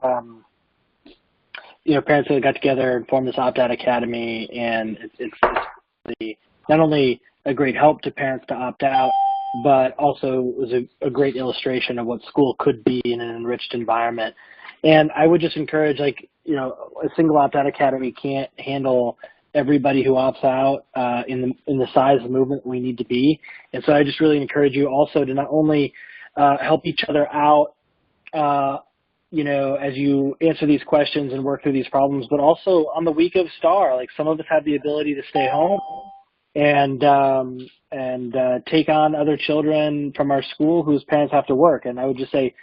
Speaker 3: parents that got together and formed this Opt-Out Academy, and it's really not only a great help to parents to opt out, but also was a great illustration of what school could be in an enriched environment. And I would just encourage, a single Opt-Out Academy can't handle everybody who opts out in the size of movement we need to be. And so I just really encourage you also to not only help each other out, as you answer these questions and work through these problems, but also on the week of STAAR, some of us have the ability to stay home and take on other children from our school whose parents have to work. And I would just say,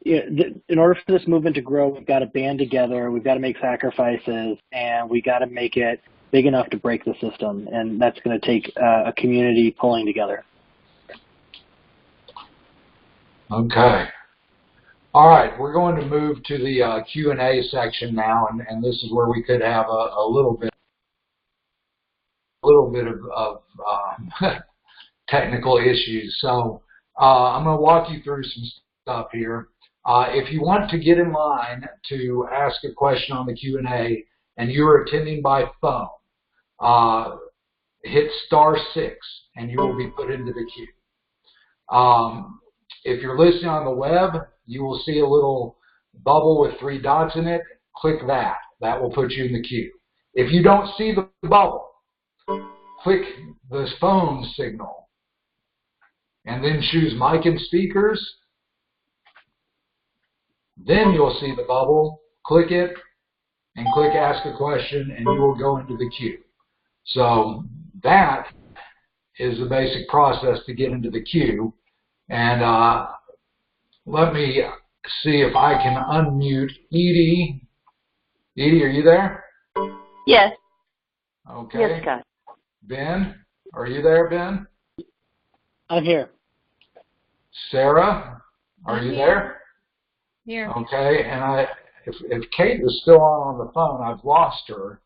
Speaker 3: in order for this movement to grow, we've got to band together, we've got to make sacrifices, and we got to make it big enough to break the system. And that's going to take a community pulling together.
Speaker 4: Okay. All right, we're going to move to the Q&A section now, and this is where we could have a little bit of technical issues. So I'm going to walk you through some stuff here. If you want to get in line to ask a question on the Q&A and you're attending by phone, hit *6 and you will be put into the queue. If you're listening on the web, you will see a little bubble with 3 dots in it. Click that. That will put you in the queue. If you don't see the bubble, click the phone signal and then choose mic and speakers. Then you'll see the bubble. Click it and click ask a question, and you will go into the queue. So that is the basic process to get into the queue. And let me see if I can unmute Edie. Edie, are you there?
Speaker 1: Yes.
Speaker 4: Okay.
Speaker 1: Yes, Scott.
Speaker 4: Ben, are you there, Ben?
Speaker 3: I'm here.
Speaker 4: Sarah, are you there?
Speaker 2: Here.
Speaker 4: Okay, and if Kate is still on the phone, I've lost her.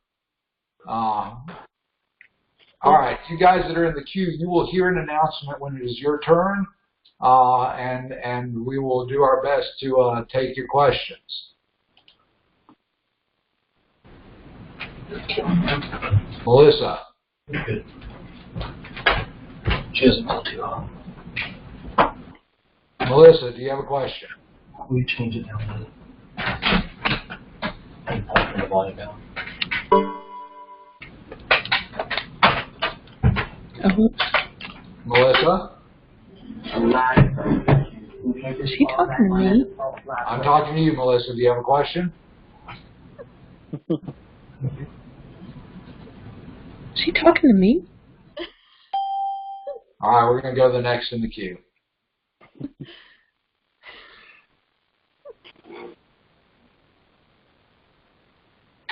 Speaker 4: All right, you guys that are in the queue, you will hear an announcement when it is your turn, and we will do our best to take your questions. Melissa.
Speaker 3: She doesn't feel too hot.
Speaker 4: Melissa, do you have a question?
Speaker 3: We change it down and turn the volume down.
Speaker 4: Melissa?
Speaker 2: Is she talking to me?
Speaker 4: I'm talking to you, Melissa. Do you have a question?
Speaker 2: Is she talking to me?
Speaker 4: All right, we're going to go to the next in the queue.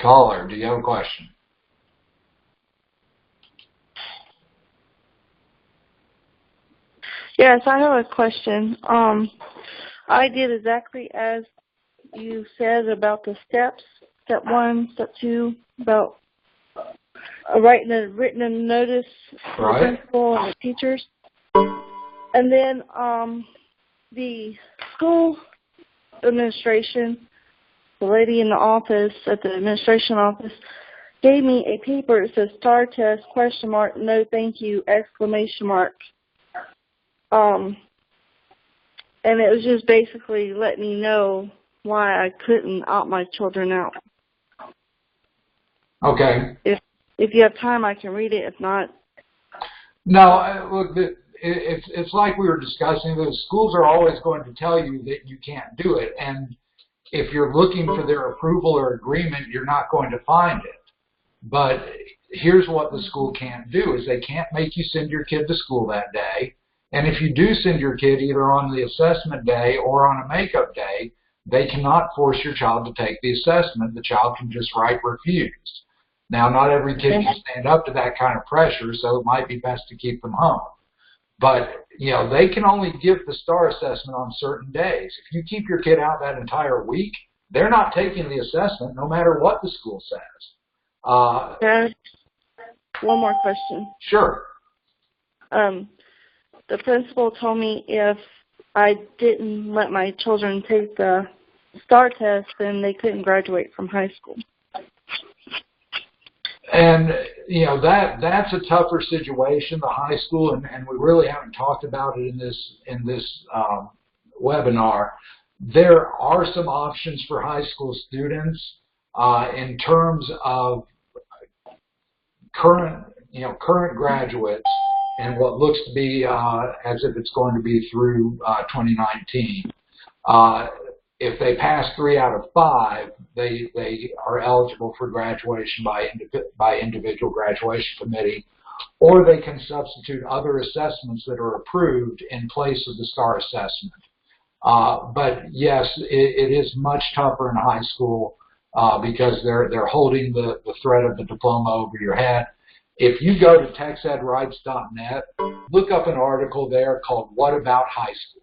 Speaker 4: Caller, do you have a question?
Speaker 6: Yes, I have a question. I did exactly as you said about the steps, step 1, step 2, about writing a written notice to the principal and the teachers. And then the school administration, the lady in the office at the administration office, gave me a paper. It says STAAR test, question mark, no thank you, exclamation mark. And it was just basically letting me know why I couldn't opt my children out.
Speaker 4: Okay.
Speaker 6: If you have time, I can read it. If not,
Speaker 4: no. Look, it's like we were discussing. The schools are always going to tell you that you can't do it, and if you're looking for their approval or agreement, you're not going to find it. But here's what the school can't do: is they can't make you send your kid to school that day. And if you do send your kid either on the assessment day or on a makeup day, they cannot force your child to take the assessment. The child can just write refused. Now, not every kid can stand up to that kind of pressure, so it might be best to keep them home. But, you know, they can only give the STAAR assessment on certain days. If you keep your kid out that entire week, they're not taking the assessment no matter what the school says.
Speaker 6: Dad, one more question.
Speaker 4: Sure.
Speaker 6: The principal told me if I didn't let my children take the STAAR test, then they couldn't graduate from high school.
Speaker 4: And, you know, that's a tougher situation, the high school, and we really haven't talked about it in this webinar. There are some options for high school students in terms of current graduates and what looks to be as if it's going to be through 2019. If they pass 3 out of 5, they are eligible for graduation by individual graduation committee, or they can substitute other assessments that are approved in place of the STAAR assessment. But yes, it is much tougher in high school because they're holding the threat of the diploma over your head. If you go to texedrights.net, look up an article there called "What About High School?"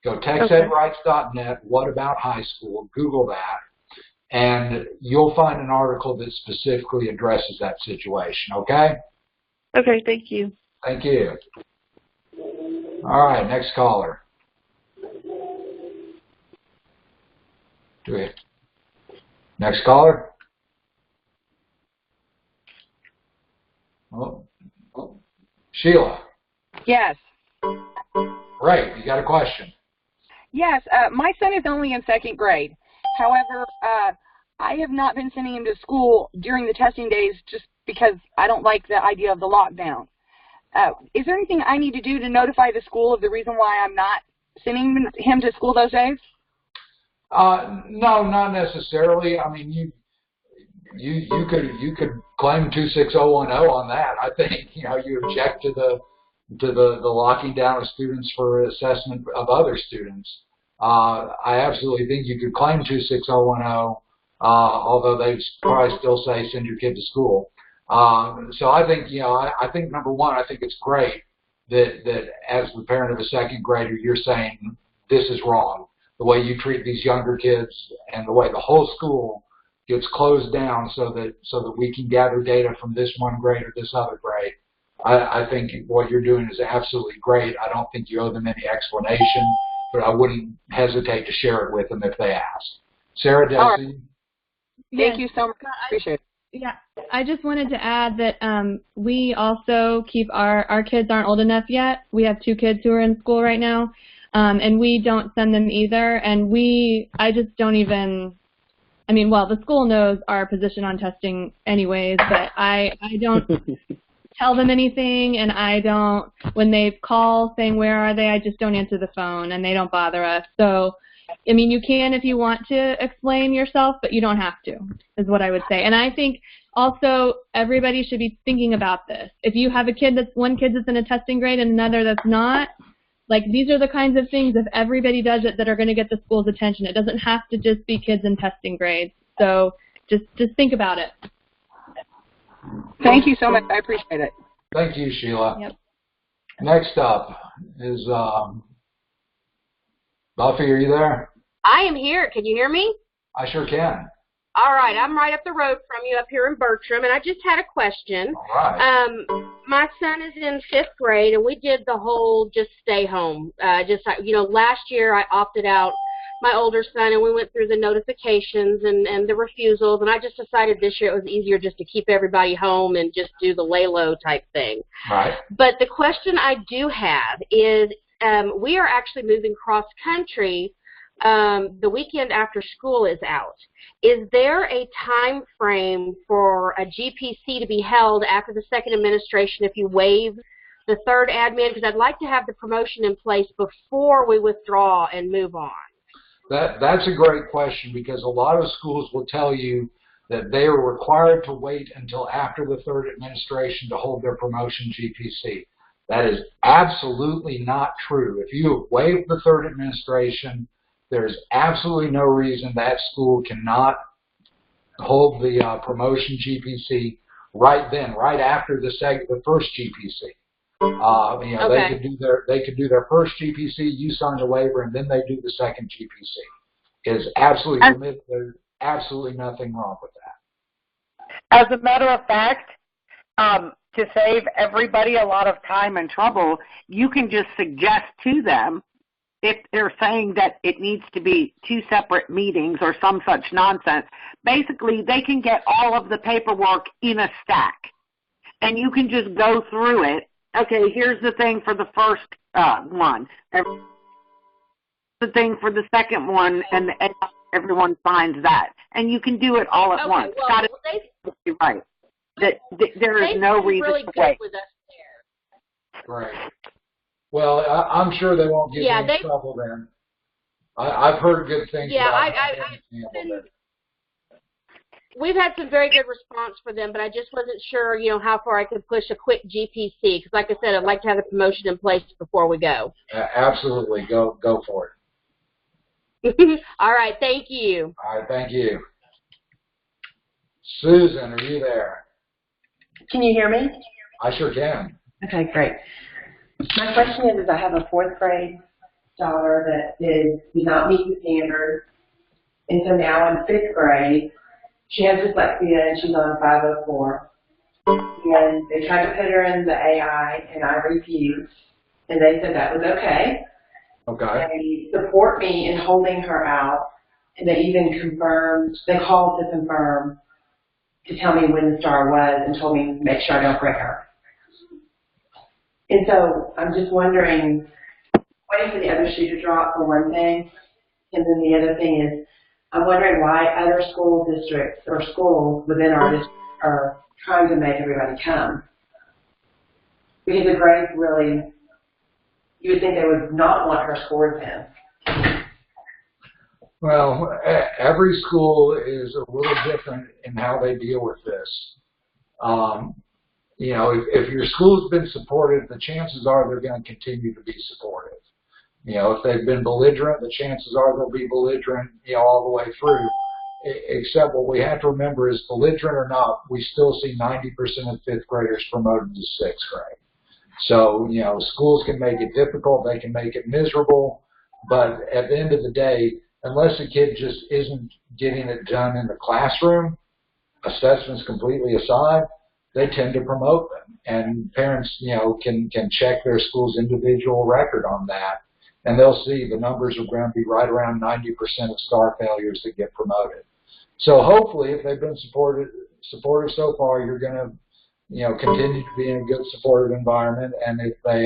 Speaker 4: Go texedrights.net, what about high school, Google that, and you'll find an article that specifically addresses that situation, okay?
Speaker 6: Okay, thank you.
Speaker 4: Thank you. All right, next caller. Next caller? Oh. Sheila.
Speaker 7: Yes.
Speaker 4: Great, you got a question.
Speaker 7: Yes, my son is only in 2nd grade. However, I have not been sending him to school during the testing days just because I don't like the idea of the lockdown. Is there anything I need to do to notify the school of the reason why I'm not sending him to school those days?
Speaker 4: No, not necessarily. I mean, you could claim 26010 on that. I think you object to the locking down of students for assessment of other students. I absolutely think you could claim 26010, although they'd probably still say send your kid to school. So I think I think number one, I think it's great that as the parent of a second grader, you're saying this is wrong. The way you treat these younger kids and the way the whole school gets closed down so that we can gather data from this one grade or this other grade. I think what you're doing is absolutely great. I don't think you owe them any explanation, but I wouldn't hesitate to share it with them if they ask. Sarah, Desi?
Speaker 7: Thank you so much. Appreciate it.
Speaker 2: Yeah, I just wanted to add that we also keep our kids aren't old enough yet. We have 2 kids who are in school right now, and we don't send them either. And I just don't even, I mean, well, the school knows our position on testing anyways, but I don't tell them anything, and I don't, when they call saying where are they, I just don't answer the phone, and they don't bother us. So, I mean, you can if you want to explain yourself, but you don't have to, is what I would say. And I think also everybody should be thinking about this. If you have one kid that's in a testing grade and another that's not, like, these are the kinds of things, if everybody does it, that are going to get the school's attention. It doesn't have to just be kids in testing grades. So just think about it.
Speaker 7: Thank you so much. I appreciate it.
Speaker 4: Thank you, Sheila.
Speaker 2: Yep.
Speaker 4: Next up is Buffy. Are you there?
Speaker 8: I am here. Can you hear me?
Speaker 4: I sure can.
Speaker 8: All right. I'm right up the road from you up here in Bertram, and I just had a question.
Speaker 4: All right.
Speaker 8: My son is in 5th grade, and we did the whole just stay home. Last year I opted out my older son, and we went through the notifications and the refusals, and I just decided this year it was easier just to keep everybody home and just do the lay low type thing.
Speaker 4: Right.
Speaker 8: But the question I do have is we are actually moving cross country the weekend after school is out. Is there a time frame for a GPC to be held after the second administration if you waive the third admin? Because I'd like to have the promotion in place before we withdraw and move on.
Speaker 4: That's a great question, because a lot of schools will tell you that they are required to wait until after the third administration to hold their promotion GPC. That is absolutely not true. If you have waived the third administration, there's absolutely no reason that school cannot hold the promotion GPC right then, right after the first GPC.
Speaker 8: Okay.
Speaker 4: They could do their first GPC, you sign the waiver, and then they do the second GPC. It is absolutely permitted. There's absolutely nothing wrong with that.
Speaker 5: As a matter of fact, to save everybody a lot of time and trouble, you can just suggest to them, if they're saying that it needs to be 2 separate meetings or some such nonsense, basically they can get all of the paperwork in a stack, and you can just go through it. Okay, here's the thing for the first one, the thing for the second one, and everyone signs that. And you can do it all at once.
Speaker 8: Well,
Speaker 5: you're right. There is no reason
Speaker 8: really
Speaker 5: to
Speaker 8: good
Speaker 5: wait.
Speaker 8: with us there.
Speaker 4: Right. Well, I'm sure they won't get any trouble then. I've heard good things about it.
Speaker 8: We've had some very good response for them, but I just wasn't sure, how far I could push a quick GPC. Because, like I said, I'd like to have the promotion in place before we go.
Speaker 4: Absolutely, go for
Speaker 8: it. All right, thank you.
Speaker 4: All right, thank you. Susan, are you there?
Speaker 9: Can you hear me?
Speaker 4: I sure can.
Speaker 9: Okay, great. My question is I have a 4th grade daughter that did not meet the standard, and so now in 5th grade. She has dyslexia, and she's on 504. And they tried to put her in the AI, and I refused. And they said that was okay.
Speaker 4: Okay.
Speaker 9: They support me in holding her out, and they even they called to confirm, to tell me when the STAAR was, and told me to make sure I don't bring her. And so I'm just wondering, waiting for the other shoe to drop for one thing, and then the other thing is, I'm wondering why other school districts or schools within our district are trying to make everybody come. Because the grades really, you would think they would not want her scores in.
Speaker 4: Well, every school is a little different in how they deal with this. You know, if your school's been supportive, the chances are they're going to continue to be supportive. You know, if they've been belligerent, the chances are they'll be belligerent, you know, all the way through. Except what we have to remember is, belligerent or not, we still see 90% of fifth graders promoted to sixth grade. So, you know, schools can make it difficult, they can make it miserable, but at the end of the day, unless a kid just isn't getting it done in the classroom, assessments completely aside, they tend to promote them. And parents, you know, can check their school's individual record on that, and they'll see the numbers are going to be right around 90% of STAAR failures that get promoted. So hopefully, if they've been supportive so far, you're going to, you know, continue to be in a good supportive environment. And if they,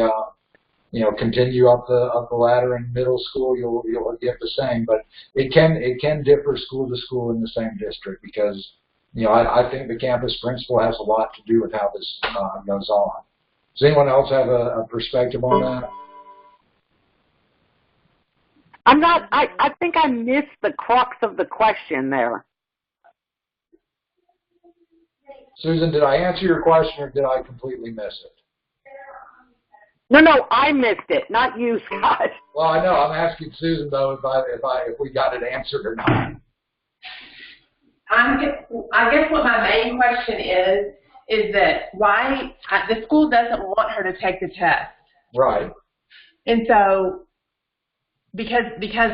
Speaker 4: you know, continue up the ladder in middle school, you'll get the same. But it can differ school to school in the same district, because, you know, I think the campus principal has a lot to do with how this goes on. Does anyone else have a perspective on that?
Speaker 5: I think I missed the crux of the question there.
Speaker 4: Susan, did I answer your question, or did I completely miss it?
Speaker 5: No, I missed it, not you, Scott.
Speaker 4: Well, I know. I'm asking Susan though if we got it answered or not.
Speaker 9: I guess what my main question is that why the school doesn't want her to take the test.
Speaker 4: Right.
Speaker 9: And so, because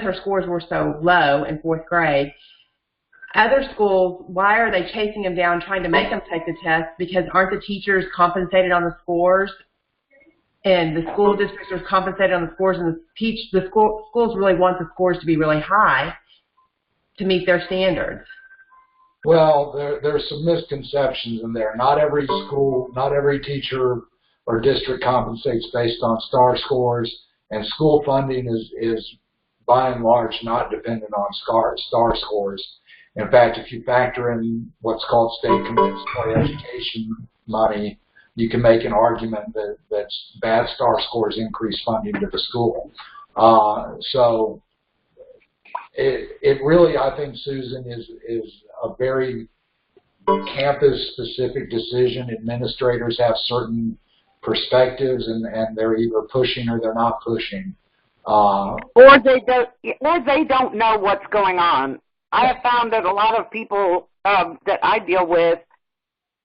Speaker 9: her scores were so low in fourth grade, other schools, why are they chasing them down, trying to make them take the test? Because aren't the teachers compensated on the scores? And the school districts are compensated on the scores, and the schools really want the scores to be really high to meet their standards.
Speaker 4: Well, there's some misconceptions in there. Not every school, not every teacher or district compensates based on STAAR scores, and school funding is by and large not dependent on STAAR scores. In fact, if you factor in what's called state compensatory education money, you can make an argument that bad STAAR scores increase funding to the school. So it really, I think, Susan, is a very campus-specific decision. Administrators have certain perspectives, and they're either pushing or they're not pushing.
Speaker 5: Or they don't know what's going on. I have found that a lot of people that I deal with,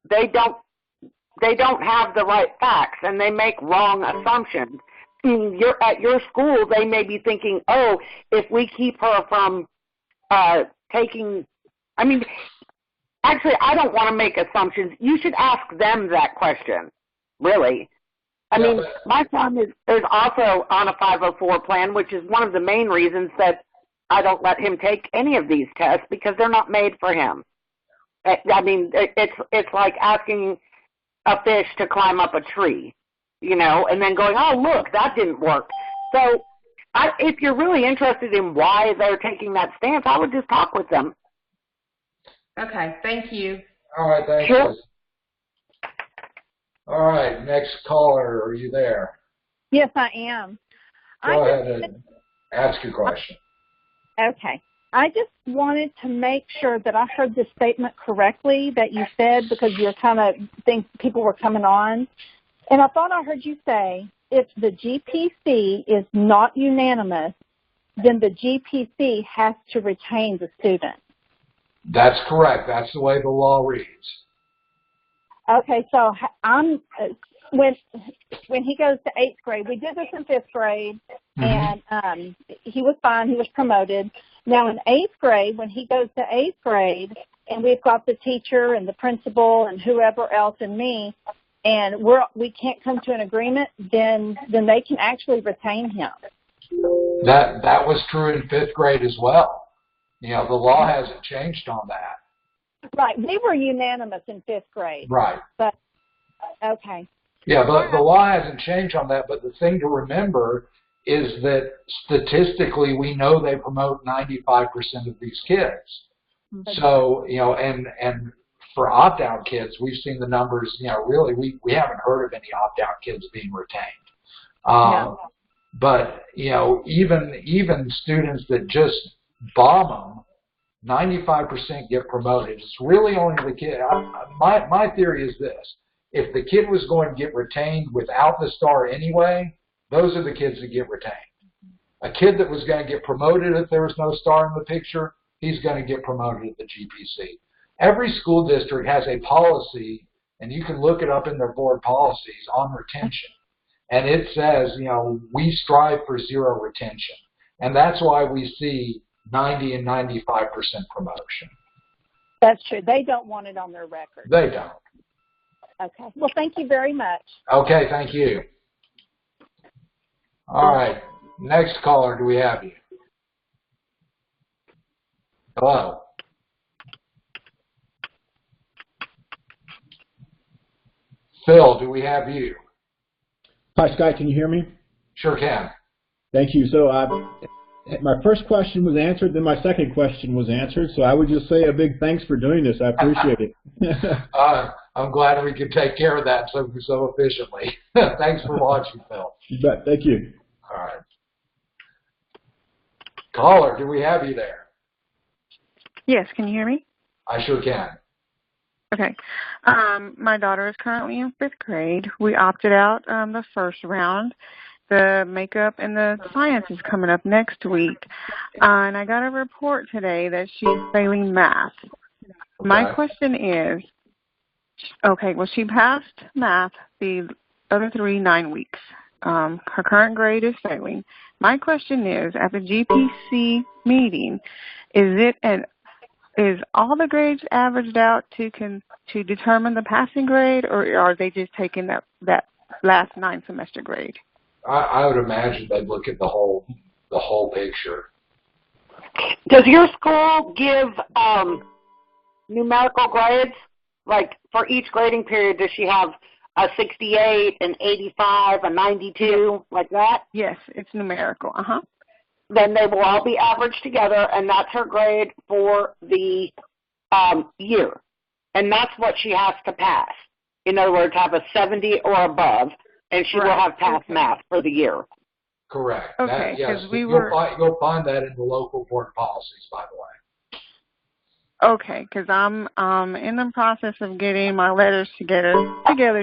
Speaker 5: they don't have the right facts, and they make wrong assumptions. At your school, they may be thinking, oh, if we keep her from taking, I mean, actually, I don't want to make assumptions. You should ask them that question, really. I mean, my son is also on a 504 plan, which is one of the main reasons that I don't let him take any of these tests, because they're not made for him. I mean, it's like asking a fish to climb up a tree, you know, and then going, oh, look, that didn't work. So if you're really interested in why they're taking that stance, I would just talk with them.
Speaker 9: Okay, thank you.
Speaker 4: All right, thanks.
Speaker 5: Sure.
Speaker 4: All right, next caller, are you there?
Speaker 10: Yes, I am.
Speaker 4: Go ahead and ask your question.
Speaker 10: Okay. I just wanted to make sure that I heard the statement correctly that you said, because you were kind of think people were coming on. And I thought I heard you say, if the GPC is not unanimous, then the GPC has to retain the student.
Speaker 4: That's correct. That's the way the law reads.
Speaker 10: Okay, so when he goes to 8th grade, we did this in 5th grade, and he was fine. He was promoted. Now in 8th grade, when he goes to 8th grade, and we've got the teacher and the principal and whoever else and me, and we can't come to an agreement, then they can actually retain him.
Speaker 4: That was true in 5th grade as well. You know, the law hasn't changed on that.
Speaker 10: Right. We were unanimous in 5th grade.
Speaker 4: Right.
Speaker 10: But, okay.
Speaker 4: Yeah, the law hasn't changed on that, but the thing to remember is that statistically we know they promote 95% of these kids. So, you know, and for opt-out kids, we've seen the numbers, you know, really we haven't heard of any opt-out kids being retained. But, you know, even students that just bomb them, 95% get promoted. It's really only the kid. My theory is this. If the kid was going to get retained without the STAAR anyway, those are the kids that get retained. A kid that was going to get promoted if there was no STAAR in the picture, he's going to get promoted at the GPC. Every school district has a policy, and you can look it up in their board policies on retention. And it says, you know, we strive for zero retention. And that's why we see 90 and 95% promotion.
Speaker 10: That's true. They don't want it on their record.
Speaker 4: They don't.
Speaker 10: Okay. Well, thank you very much.
Speaker 4: Okay, thank you. All right. Next caller, do we have you? Hello. Phil, do we have you?
Speaker 11: Hi, Scott. Can you hear me?
Speaker 4: Sure can.
Speaker 11: Thank you. So my first question was answered, then my second question was answered. So I would just say a big thanks for doing this. I appreciate it.
Speaker 4: I'm glad we could take care of that so efficiently. Thanks for watching, Phil.
Speaker 11: You bet. Thank you.
Speaker 4: All right. Caller, do we have you there?
Speaker 12: Yes, can you hear me?
Speaker 4: I sure can.
Speaker 12: Okay. My daughter is currently in 5th grade. We opted out the first round. The makeup and the science is coming up next week. And I got a report today that she's failing math. Okay. My question is, okay, well, she passed math the other 9 weeks. Her current grade is failing. My question is, at the GPC meeting, is all the grades averaged out to determine the passing grade, or are they just taking that last 9 semester grade?
Speaker 4: I would imagine they'd look at the whole picture.
Speaker 7: Does your school give numerical grades? Like for each grading period, does she have a 68, an 85, a 92, like that?
Speaker 12: Yes, it's numerical.
Speaker 7: Then they will all be averaged together, and that's her grade for the year. And that's what she has to pass. In other words, have a 70 or above, and she will have passed math for the year.
Speaker 4: Correct.
Speaker 12: Okay,
Speaker 4: yes,
Speaker 12: you'll
Speaker 4: find that in the local board policies, by the way.
Speaker 12: Okay, because I'm in the process of getting my letters together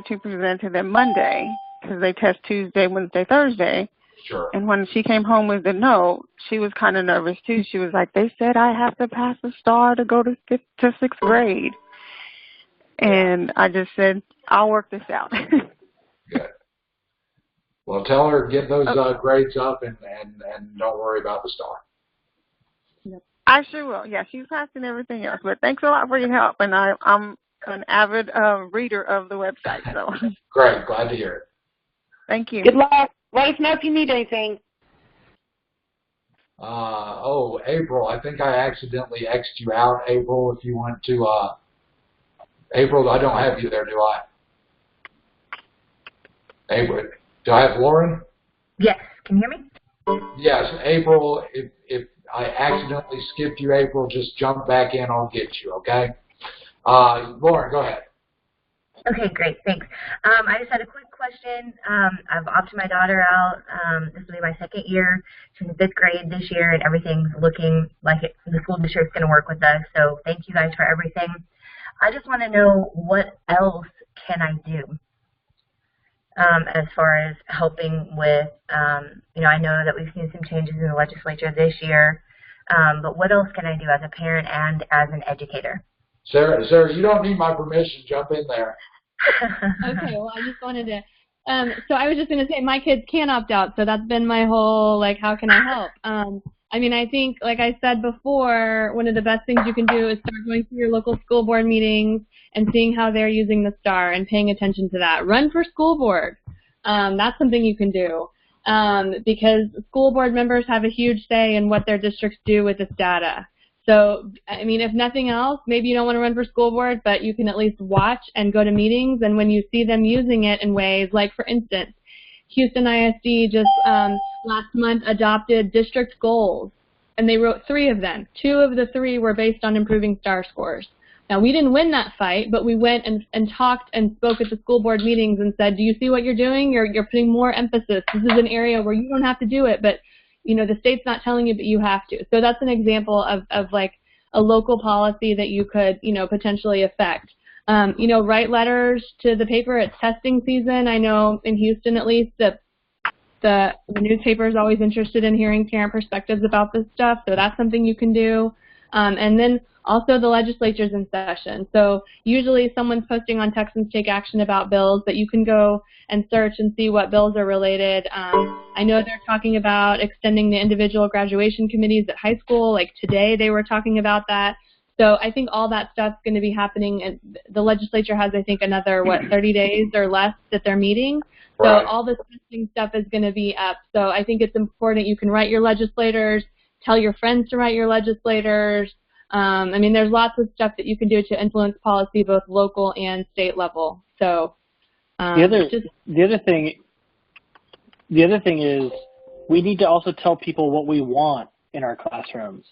Speaker 12: to present to them Monday, because they test Tuesday, Wednesday, Thursday.
Speaker 4: Sure.
Speaker 12: And when she came home with the note, she was kind of nervous too. She was like, "They said I have to pass a STAAR to go to 6th grade," and I just said, "I'll work this out."
Speaker 4: Good. Well, tell her get those grades up and don't worry about the STAAR.
Speaker 12: I sure will. Yeah, she's passing everything else. But thanks a lot for your help, and I'm an avid reader of the website. So
Speaker 4: great, glad to hear it.
Speaker 12: Thank you.
Speaker 7: Good luck. Let us know if you need anything.
Speaker 4: April, I think I accidentally X'd you out, April, if you want to, April, I don't have you there, do I? April, do I have Lauren?
Speaker 13: Yes, can you hear me?
Speaker 4: Yes, April, if I accidentally skipped you, April, just jump back in, I'll get you, okay? Lauren, go ahead.
Speaker 13: Okay, great, thanks. I just had a quick question. I've opted my daughter out. This will be my 2nd year. She's in 5th grade this year, and everything's looking like the school district's going to work with us. So thank you guys for everything. I just want to know, what else can I do as far as helping with, I know that we've seen some changes in the legislature this year, but what else can I do as a parent and as an educator?
Speaker 4: Sarah, you don't need my permission. Jump in there.
Speaker 2: Okay, well, I just wanted to, so I was just going to say my kids can opt out, so that's been my whole, how can I help? I mean, I think, like I said before, one of the best things you can do is start going through your local school board meetings and seeing how they're using the STAAR and paying attention to that. Run for school board. That's something you can do, because school board members have a huge say in what their districts do with this data. So, I mean, if nothing else, maybe you don't want to run for school board, but you can at least watch and go to meetings, and when you see them using it in ways like, for instance, Houston ISD just last month adopted district goals, and they wrote 3 of them. 2 of the 3 were based on improving STAAR scores. Now, we didn't win that fight, but we went and talked and spoke at the school board meetings and said, do you see what you're doing? You're putting more emphasis. This is an area where you don't have to do it, but the state's not telling you, but you have to. So that's an example of like a local policy that you could, potentially affect. Write letters to the paper. It's testing season. I know in Houston, at least, that the newspaper is always interested in hearing parent perspectives about this stuff. So that's something you can do. And then also the legislature's in session. So usually someone's posting on Texans Take Action about bills, but you can go and search and see what bills are related. I know they're talking about extending the individual graduation committees at high school. Like today they were talking about that. So I think all that stuff's going to be happening. And the legislature has, I think, another, 30 days or less that they're meeting. So
Speaker 4: Right.
Speaker 2: all this testing stuff is going to be up. So I think it's important you can write your legislators, tell your friends to write your legislators. There's lots of stuff that you can do to influence policy, both local and state level. So
Speaker 14: the other thing is we need to also tell people what we want in our classrooms.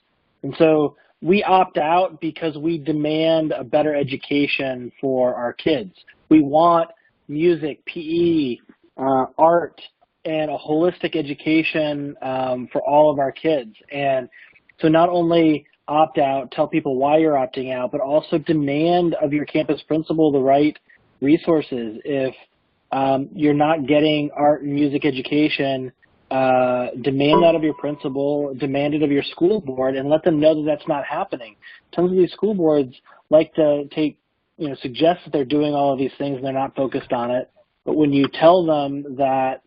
Speaker 14: And so we opt out because we demand a better education for our kids. We want music, PE, art, and a holistic education for all of our kids. And so not only opt out, tell people why you're opting out, but also demand of your campus principal the right resources. If you're not getting art and music education, demand that of your principal, demand it of your school board, and let them know that that's not happening. Tons of these school boards like to suggest that they're doing all of these things and they're not focused on it. But when you tell them that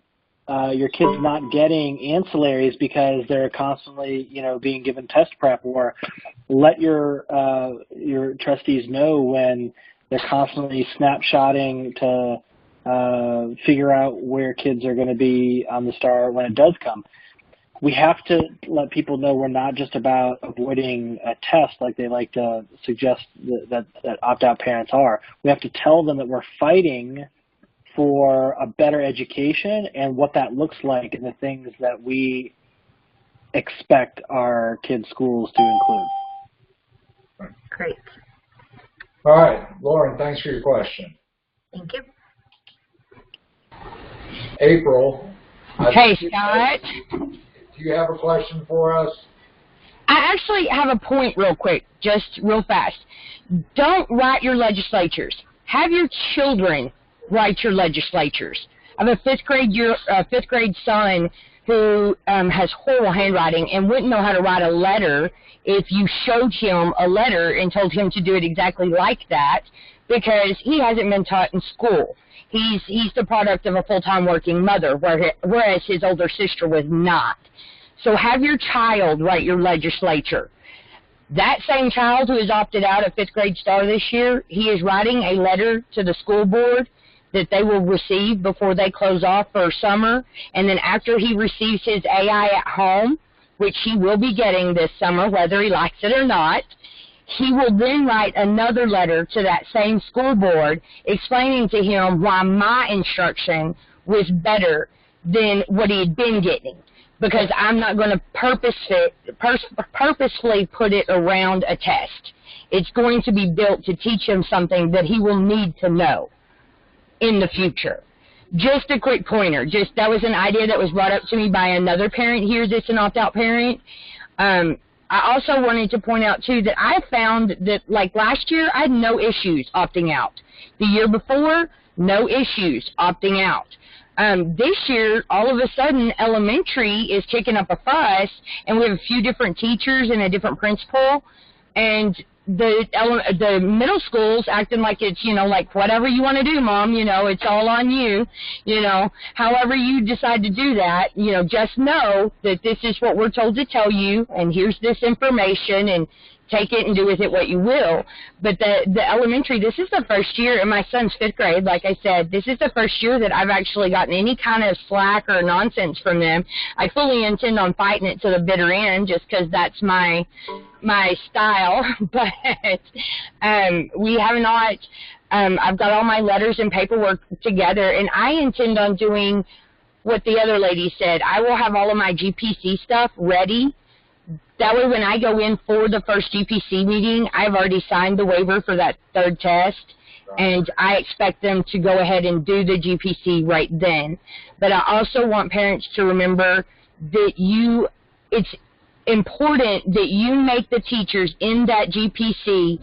Speaker 14: your kid's not getting ancillaries because they're constantly, being given test prep, or let your trustees know when they're constantly snapshotting to figure out where kids are going to be on the STAAR when it does come. We have to let people know we're not just about avoiding a test like they like to suggest that opt-out parents are. We have to tell them that we're fighting for a better education and what that looks like and the things that we expect our kids' schools to include.
Speaker 13: Great.
Speaker 4: All right, Lauren, thanks for your question.
Speaker 13: Thank you.
Speaker 4: April.
Speaker 7: Hey, Scott.
Speaker 4: Do you have a question for us?
Speaker 7: I actually have a point real quick, just real fast. Don't write your legislatures. Have your children write your legislatures. I have a fifth grade son who has horrible handwriting and wouldn't know how to write a letter if you showed him a letter and told him to do it exactly like that, because he hasn't been taught in school. He's the product of a full-time working mother, whereas his older sister was not. So have your child write your legislature. That same child who has opted out of fifth grade STAAR this year, he is writing a letter to the school board that they will receive before they close off for summer. And then after he receives his AI at home, which he will be getting this summer, whether he likes it or not, he will then write another letter to that same school board explaining to him why my instruction was better than what he had been getting, because I'm not going to purposefully put it around a test. It's going to be built to teach him something that he will need to know in the future. Just a quick pointer. That was an idea that was brought up to me by another parent here that's an opt-out parent. I also wanted to point out, too, that I found that, like last year, I had no issues opting out. The year before, no issues opting out. This year, all of a sudden, elementary is kicking up a fuss, and we have a few different teachers and a different principal, and the middle school's acting like it's, like whatever you want to do, Mom, it's all on you, however you decide to do that, just know that this is what we're told to tell you, and here's this information, and take it and do with it what you will. But the elementary, this is the first year, and my son's fifth grade, like I said, this is the first year that I've actually gotten any kind of slack or nonsense from them. I fully intend on fighting it to the bitter end just because that's my style, but we have not, I've got all my letters and paperwork together, and I intend on doing what the other lady said. I will have all of my GPC stuff ready. That way when I go in for the first GPC meeting, I've already signed the waiver for that third test, and I expect them to go ahead and do the GPC right then. But I also want parents to remember
Speaker 15: it's important that you make the teachers in that GPC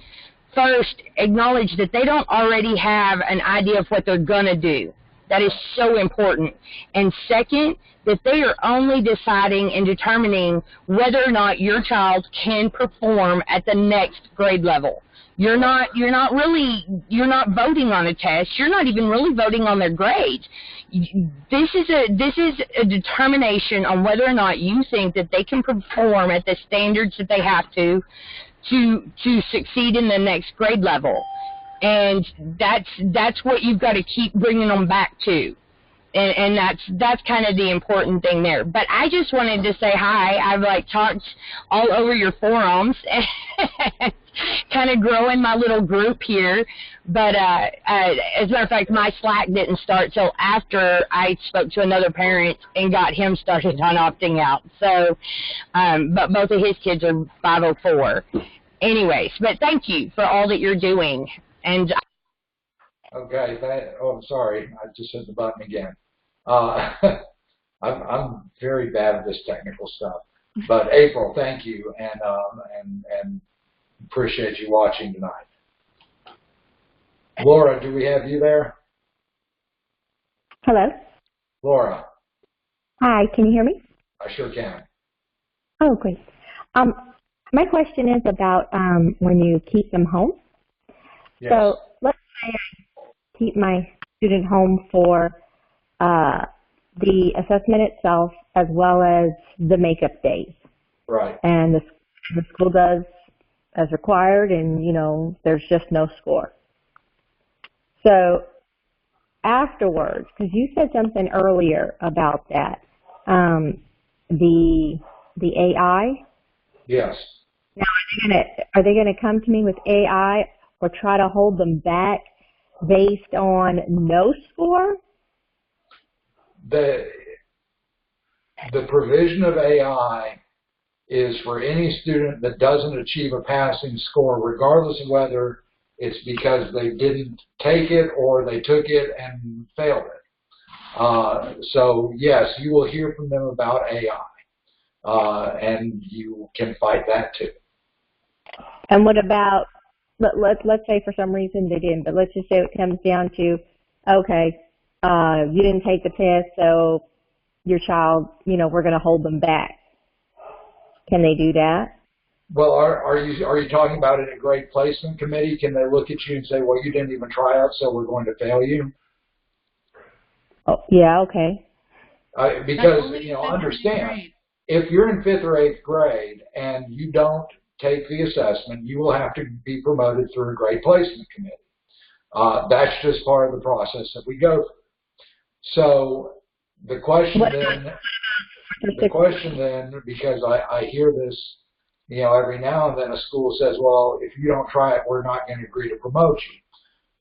Speaker 15: first acknowledge that they don't already have an idea of what they're going to do. That is so important. And second, that they are only deciding and determining whether or not your child can perform at the next grade level. You're not voting on a test. You're not even really voting on their grades. This is a determination on whether or not you think that they can perform at the standards that they have to succeed in the next grade level. And that's what you've got to keep bringing them back to. And that's kind of the important thing there. But I just wanted to say hi. I've talked all over your forums, and kind of growing my little group here. But as a matter of fact, my Slack didn't start till after I spoke to another parent and got him started on opting out. So, but both of his kids are 504. Anyways, but thank you for all that you're doing. And
Speaker 4: okay, I'm sorry, I just hit the button again. I'm very bad at this technical stuff. But April, thank you, and appreciate you watching tonight. Laura, do we have you there?
Speaker 16: Hello.
Speaker 4: Laura.
Speaker 16: Hi, can you hear me?
Speaker 4: I sure can.
Speaker 16: Oh, great. My question is about when you keep them home.
Speaker 4: Yes.
Speaker 16: So let's say I keep my student home for the assessment itself as well as the makeup days.
Speaker 4: Right.
Speaker 16: And the school does as required, and, there's just no score. So afterwards, because you said something earlier about that, the AI.
Speaker 4: Yes.
Speaker 16: Now, are they gonna come to me with AI or try to hold them back based on no score?
Speaker 4: The provision of AI is for any student that doesn't achieve a passing score, regardless of whether it's because they didn't take it or they took it and failed it. So yes, you will hear from them about AI, and you can fight that too.
Speaker 16: And what about, let's say for some reason they didn't, but let's just say it comes down to, okay, you didn't take the test, so your child, we're going to hold them back. Can they do that?
Speaker 4: Well, are you talking about in a grade placement committee? Can they look at you and say, well, you didn't even try out, so we're going to fail you?
Speaker 16: Oh, yeah, okay.
Speaker 4: Because, understand, if you're in 5th or 8th grade and you don't take the assessment, you will have to be promoted through a grade placement committee. That's just part of the process that we go through. So the question then, because I hear this, every now and then a school says, well, if you don't try it, we're not going to agree to promote you.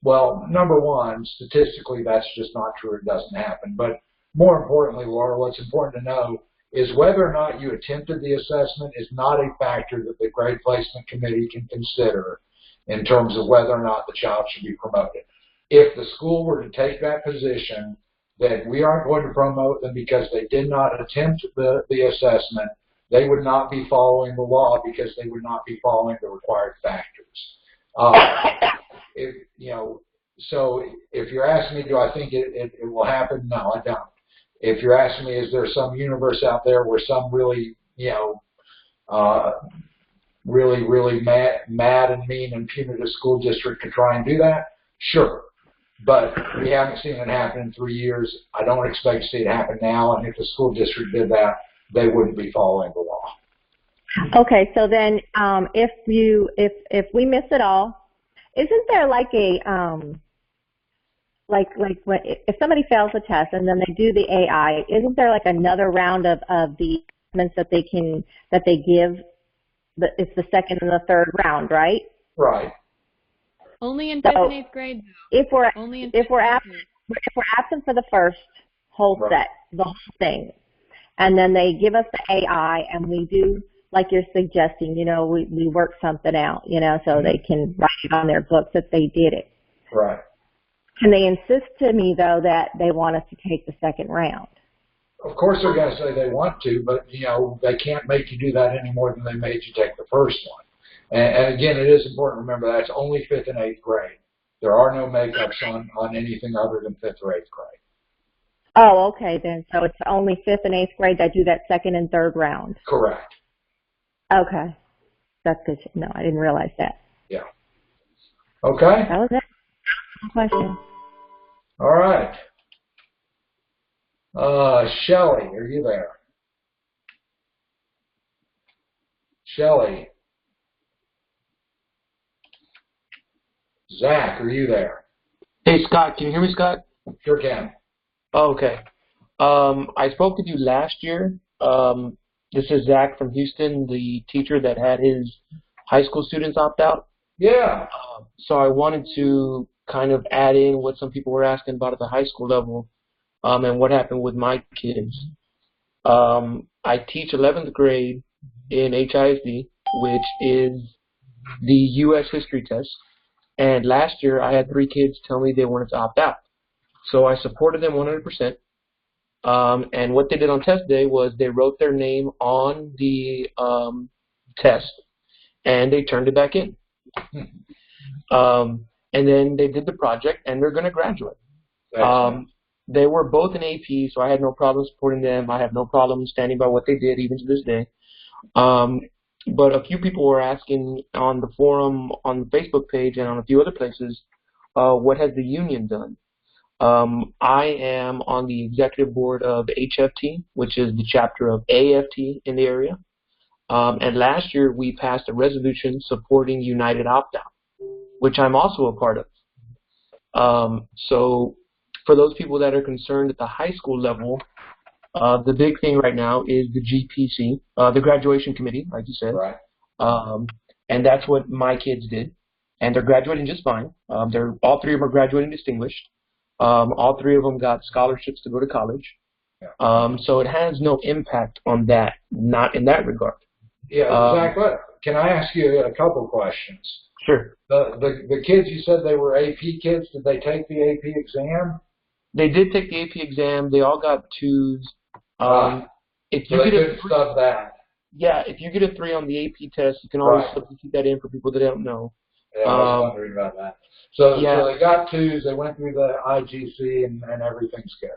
Speaker 4: Well, number one, statistically, that's just not true. It doesn't happen. But more importantly, Laura, what's important to know is whether or not you attempted the assessment is not a factor that the grade placement committee can consider in terms of whether or not the child should be promoted. If the school were to take that position that we aren't going to promote them because they did not attempt the assessment, they would not be following the law because they would not be following the required factors. So if you're asking me, do I think it will happen? No, I don't. If you're asking me, is there some universe out there where some really, really mad and mean and punitive school district could try and do that? Sure. But we haven't seen it happen in 3 years. I don't expect to see it happen now. And if the school district did that, they wouldn't be following the law.
Speaker 16: Okay, so then if we miss it all, isn't there like a if somebody fails a test and then they do the AI, isn't there like another round of the assessments that they give? It's the second and the third round, right?
Speaker 4: Right.
Speaker 2: Only in 5th and 8th grade.
Speaker 16: If we're absent for the first whole set, the whole thing, and then they give us the AI and we do like you're suggesting, we work something out, so they can write it on their books that they did it.
Speaker 4: Right.
Speaker 16: Can they insist to me though that they want us to take the second round?
Speaker 4: Of course they're going to say they want to, but, you know, they can't make you do that any more than they made you take the first one. And again, it is important to remember that's only 5th and 8th grade. There are no makeups on anything other than 5th or 8th grade.
Speaker 16: Oh, okay then. So it's only 5th and 8th grade that do that second and third round.
Speaker 4: Correct.
Speaker 16: Okay. That's good. No, I didn't realize that.
Speaker 4: Yeah. Okay.
Speaker 16: That was it. Question.
Speaker 4: All right. Shelley, are you there? Shelley. Zach, are you there?
Speaker 17: Hey, Scott, can you hear me, Scott?
Speaker 4: Sure can.
Speaker 17: Oh, okay. I spoke with you last year. This is Zach from Houston, the teacher that had his high school students opt out.
Speaker 4: Yeah.
Speaker 17: So I wanted to kind of add in what some people were asking about at the high school level and what happened with my kids. I teach 11th grade in HISD, which is the U.S. history test. And last year I had 3 kids tell me they wanted to opt out. So I supported them 100%. And what they did on test day was they wrote their name on the test and they turned it back in. And then they did the project and they're going to graduate. They were both in AP, so I had no problem supporting them. I have no problem standing by what they did even to this day. But a few people were asking on the forum, on the Facebook page, and on a few other places, what has the union done? I am on the executive board of HFT, which is the chapter of AFT in the area. And last year we passed a resolution supporting United Opt-out, which I'm also a part of. So for those people that are concerned at the high school level, the big thing right now is the GPC, the graduation committee, like you said.
Speaker 4: Right.
Speaker 17: And that's what my kids did. And they're graduating just fine. All 3 of them are graduating distinguished. All 3 of them got scholarships to go to college.
Speaker 4: Yeah.
Speaker 17: So it has no impact on that, not in that regard.
Speaker 4: Yeah, exactly. Can I ask you a couple questions?
Speaker 17: Sure.
Speaker 4: The kids, you said they were AP kids. Did they take the AP exam?
Speaker 17: They did take the AP exam. They all got 2s. If you
Speaker 4: so they
Speaker 17: get
Speaker 4: couldn't sub that.
Speaker 17: Yeah, if you get a 3 on the AP test, you can always substitute that in for people that don't know.
Speaker 4: Yeah, I was wondering about that. So they got 2s. They went through the IGC, and everything's good.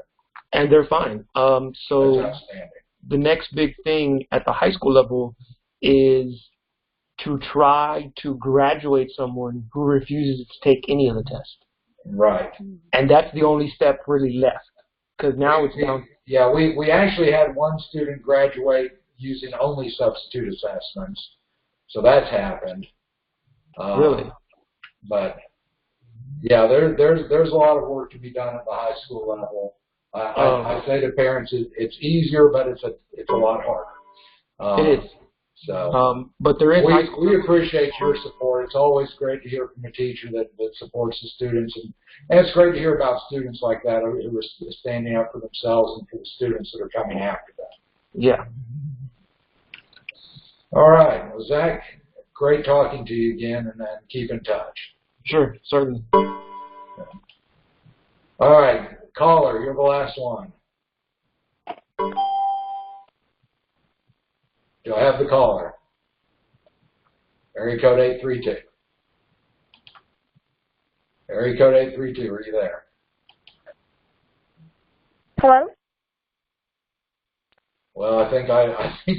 Speaker 17: And they're fine. So
Speaker 4: that's outstanding.
Speaker 17: The next big thing at the high school level is to try to graduate someone who refuses to take any of the tests.
Speaker 4: Right.
Speaker 17: And that's the only step really left, because now it's down.
Speaker 4: Yeah, we actually had one student graduate using only substitute assessments, so that's happened.
Speaker 17: Really?
Speaker 4: But yeah, there's a lot of work to be done at the high school level. I say to parents, it's easier, but it's a lot harder.
Speaker 17: It is.
Speaker 4: So,
Speaker 17: but there is
Speaker 4: we appreciate your support. It's always great to hear from a teacher that supports the students, and it's great to hear about students like that who are standing up for themselves and for the students that are coming after them.
Speaker 17: Yeah.
Speaker 4: All right, well, Zach, great talking to you again, and then keep in touch.
Speaker 17: Sure, certainly.
Speaker 4: All right, caller, you're the last one. Do I have the caller? Area code 832. Area code 832, are you there?
Speaker 10: Hello?
Speaker 4: Well, I think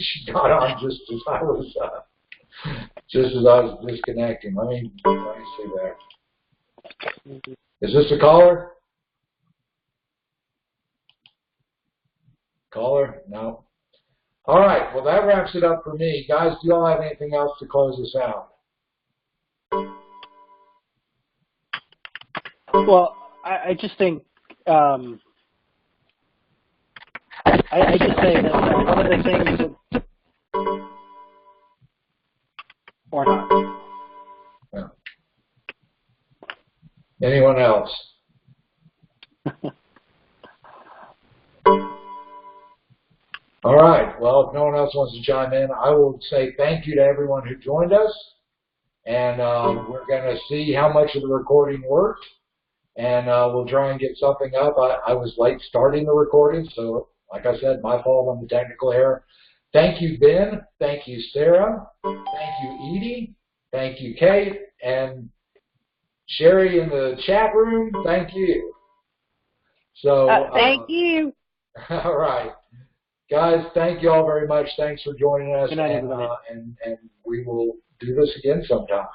Speaker 4: she got on just as I was disconnecting. Let me see there. Is this a caller? Caller? No. All right. Well, that wraps it up for me, guys. Do y'all have anything else to close us out?
Speaker 14: Well, I just think I just say that one of the things that, or not.
Speaker 4: Yeah. Anyone else? All right. Well, if no one else wants to chime in, I will say thank you to everyone who joined us. And we're going to see how much of the recording worked. And we'll try and get something up. I was late starting the recording, so like I said, my fault on the technical error. Thank you, Ben. Thank you, Sarah. Thank you, Edie. Thank you, Kate. And Sherry in the chat room, thank you. So
Speaker 5: thank you.
Speaker 4: All right. Guys, thank you all very much. Thanks for joining us.
Speaker 14: Good night, everybody.
Speaker 4: And we will do this again sometime.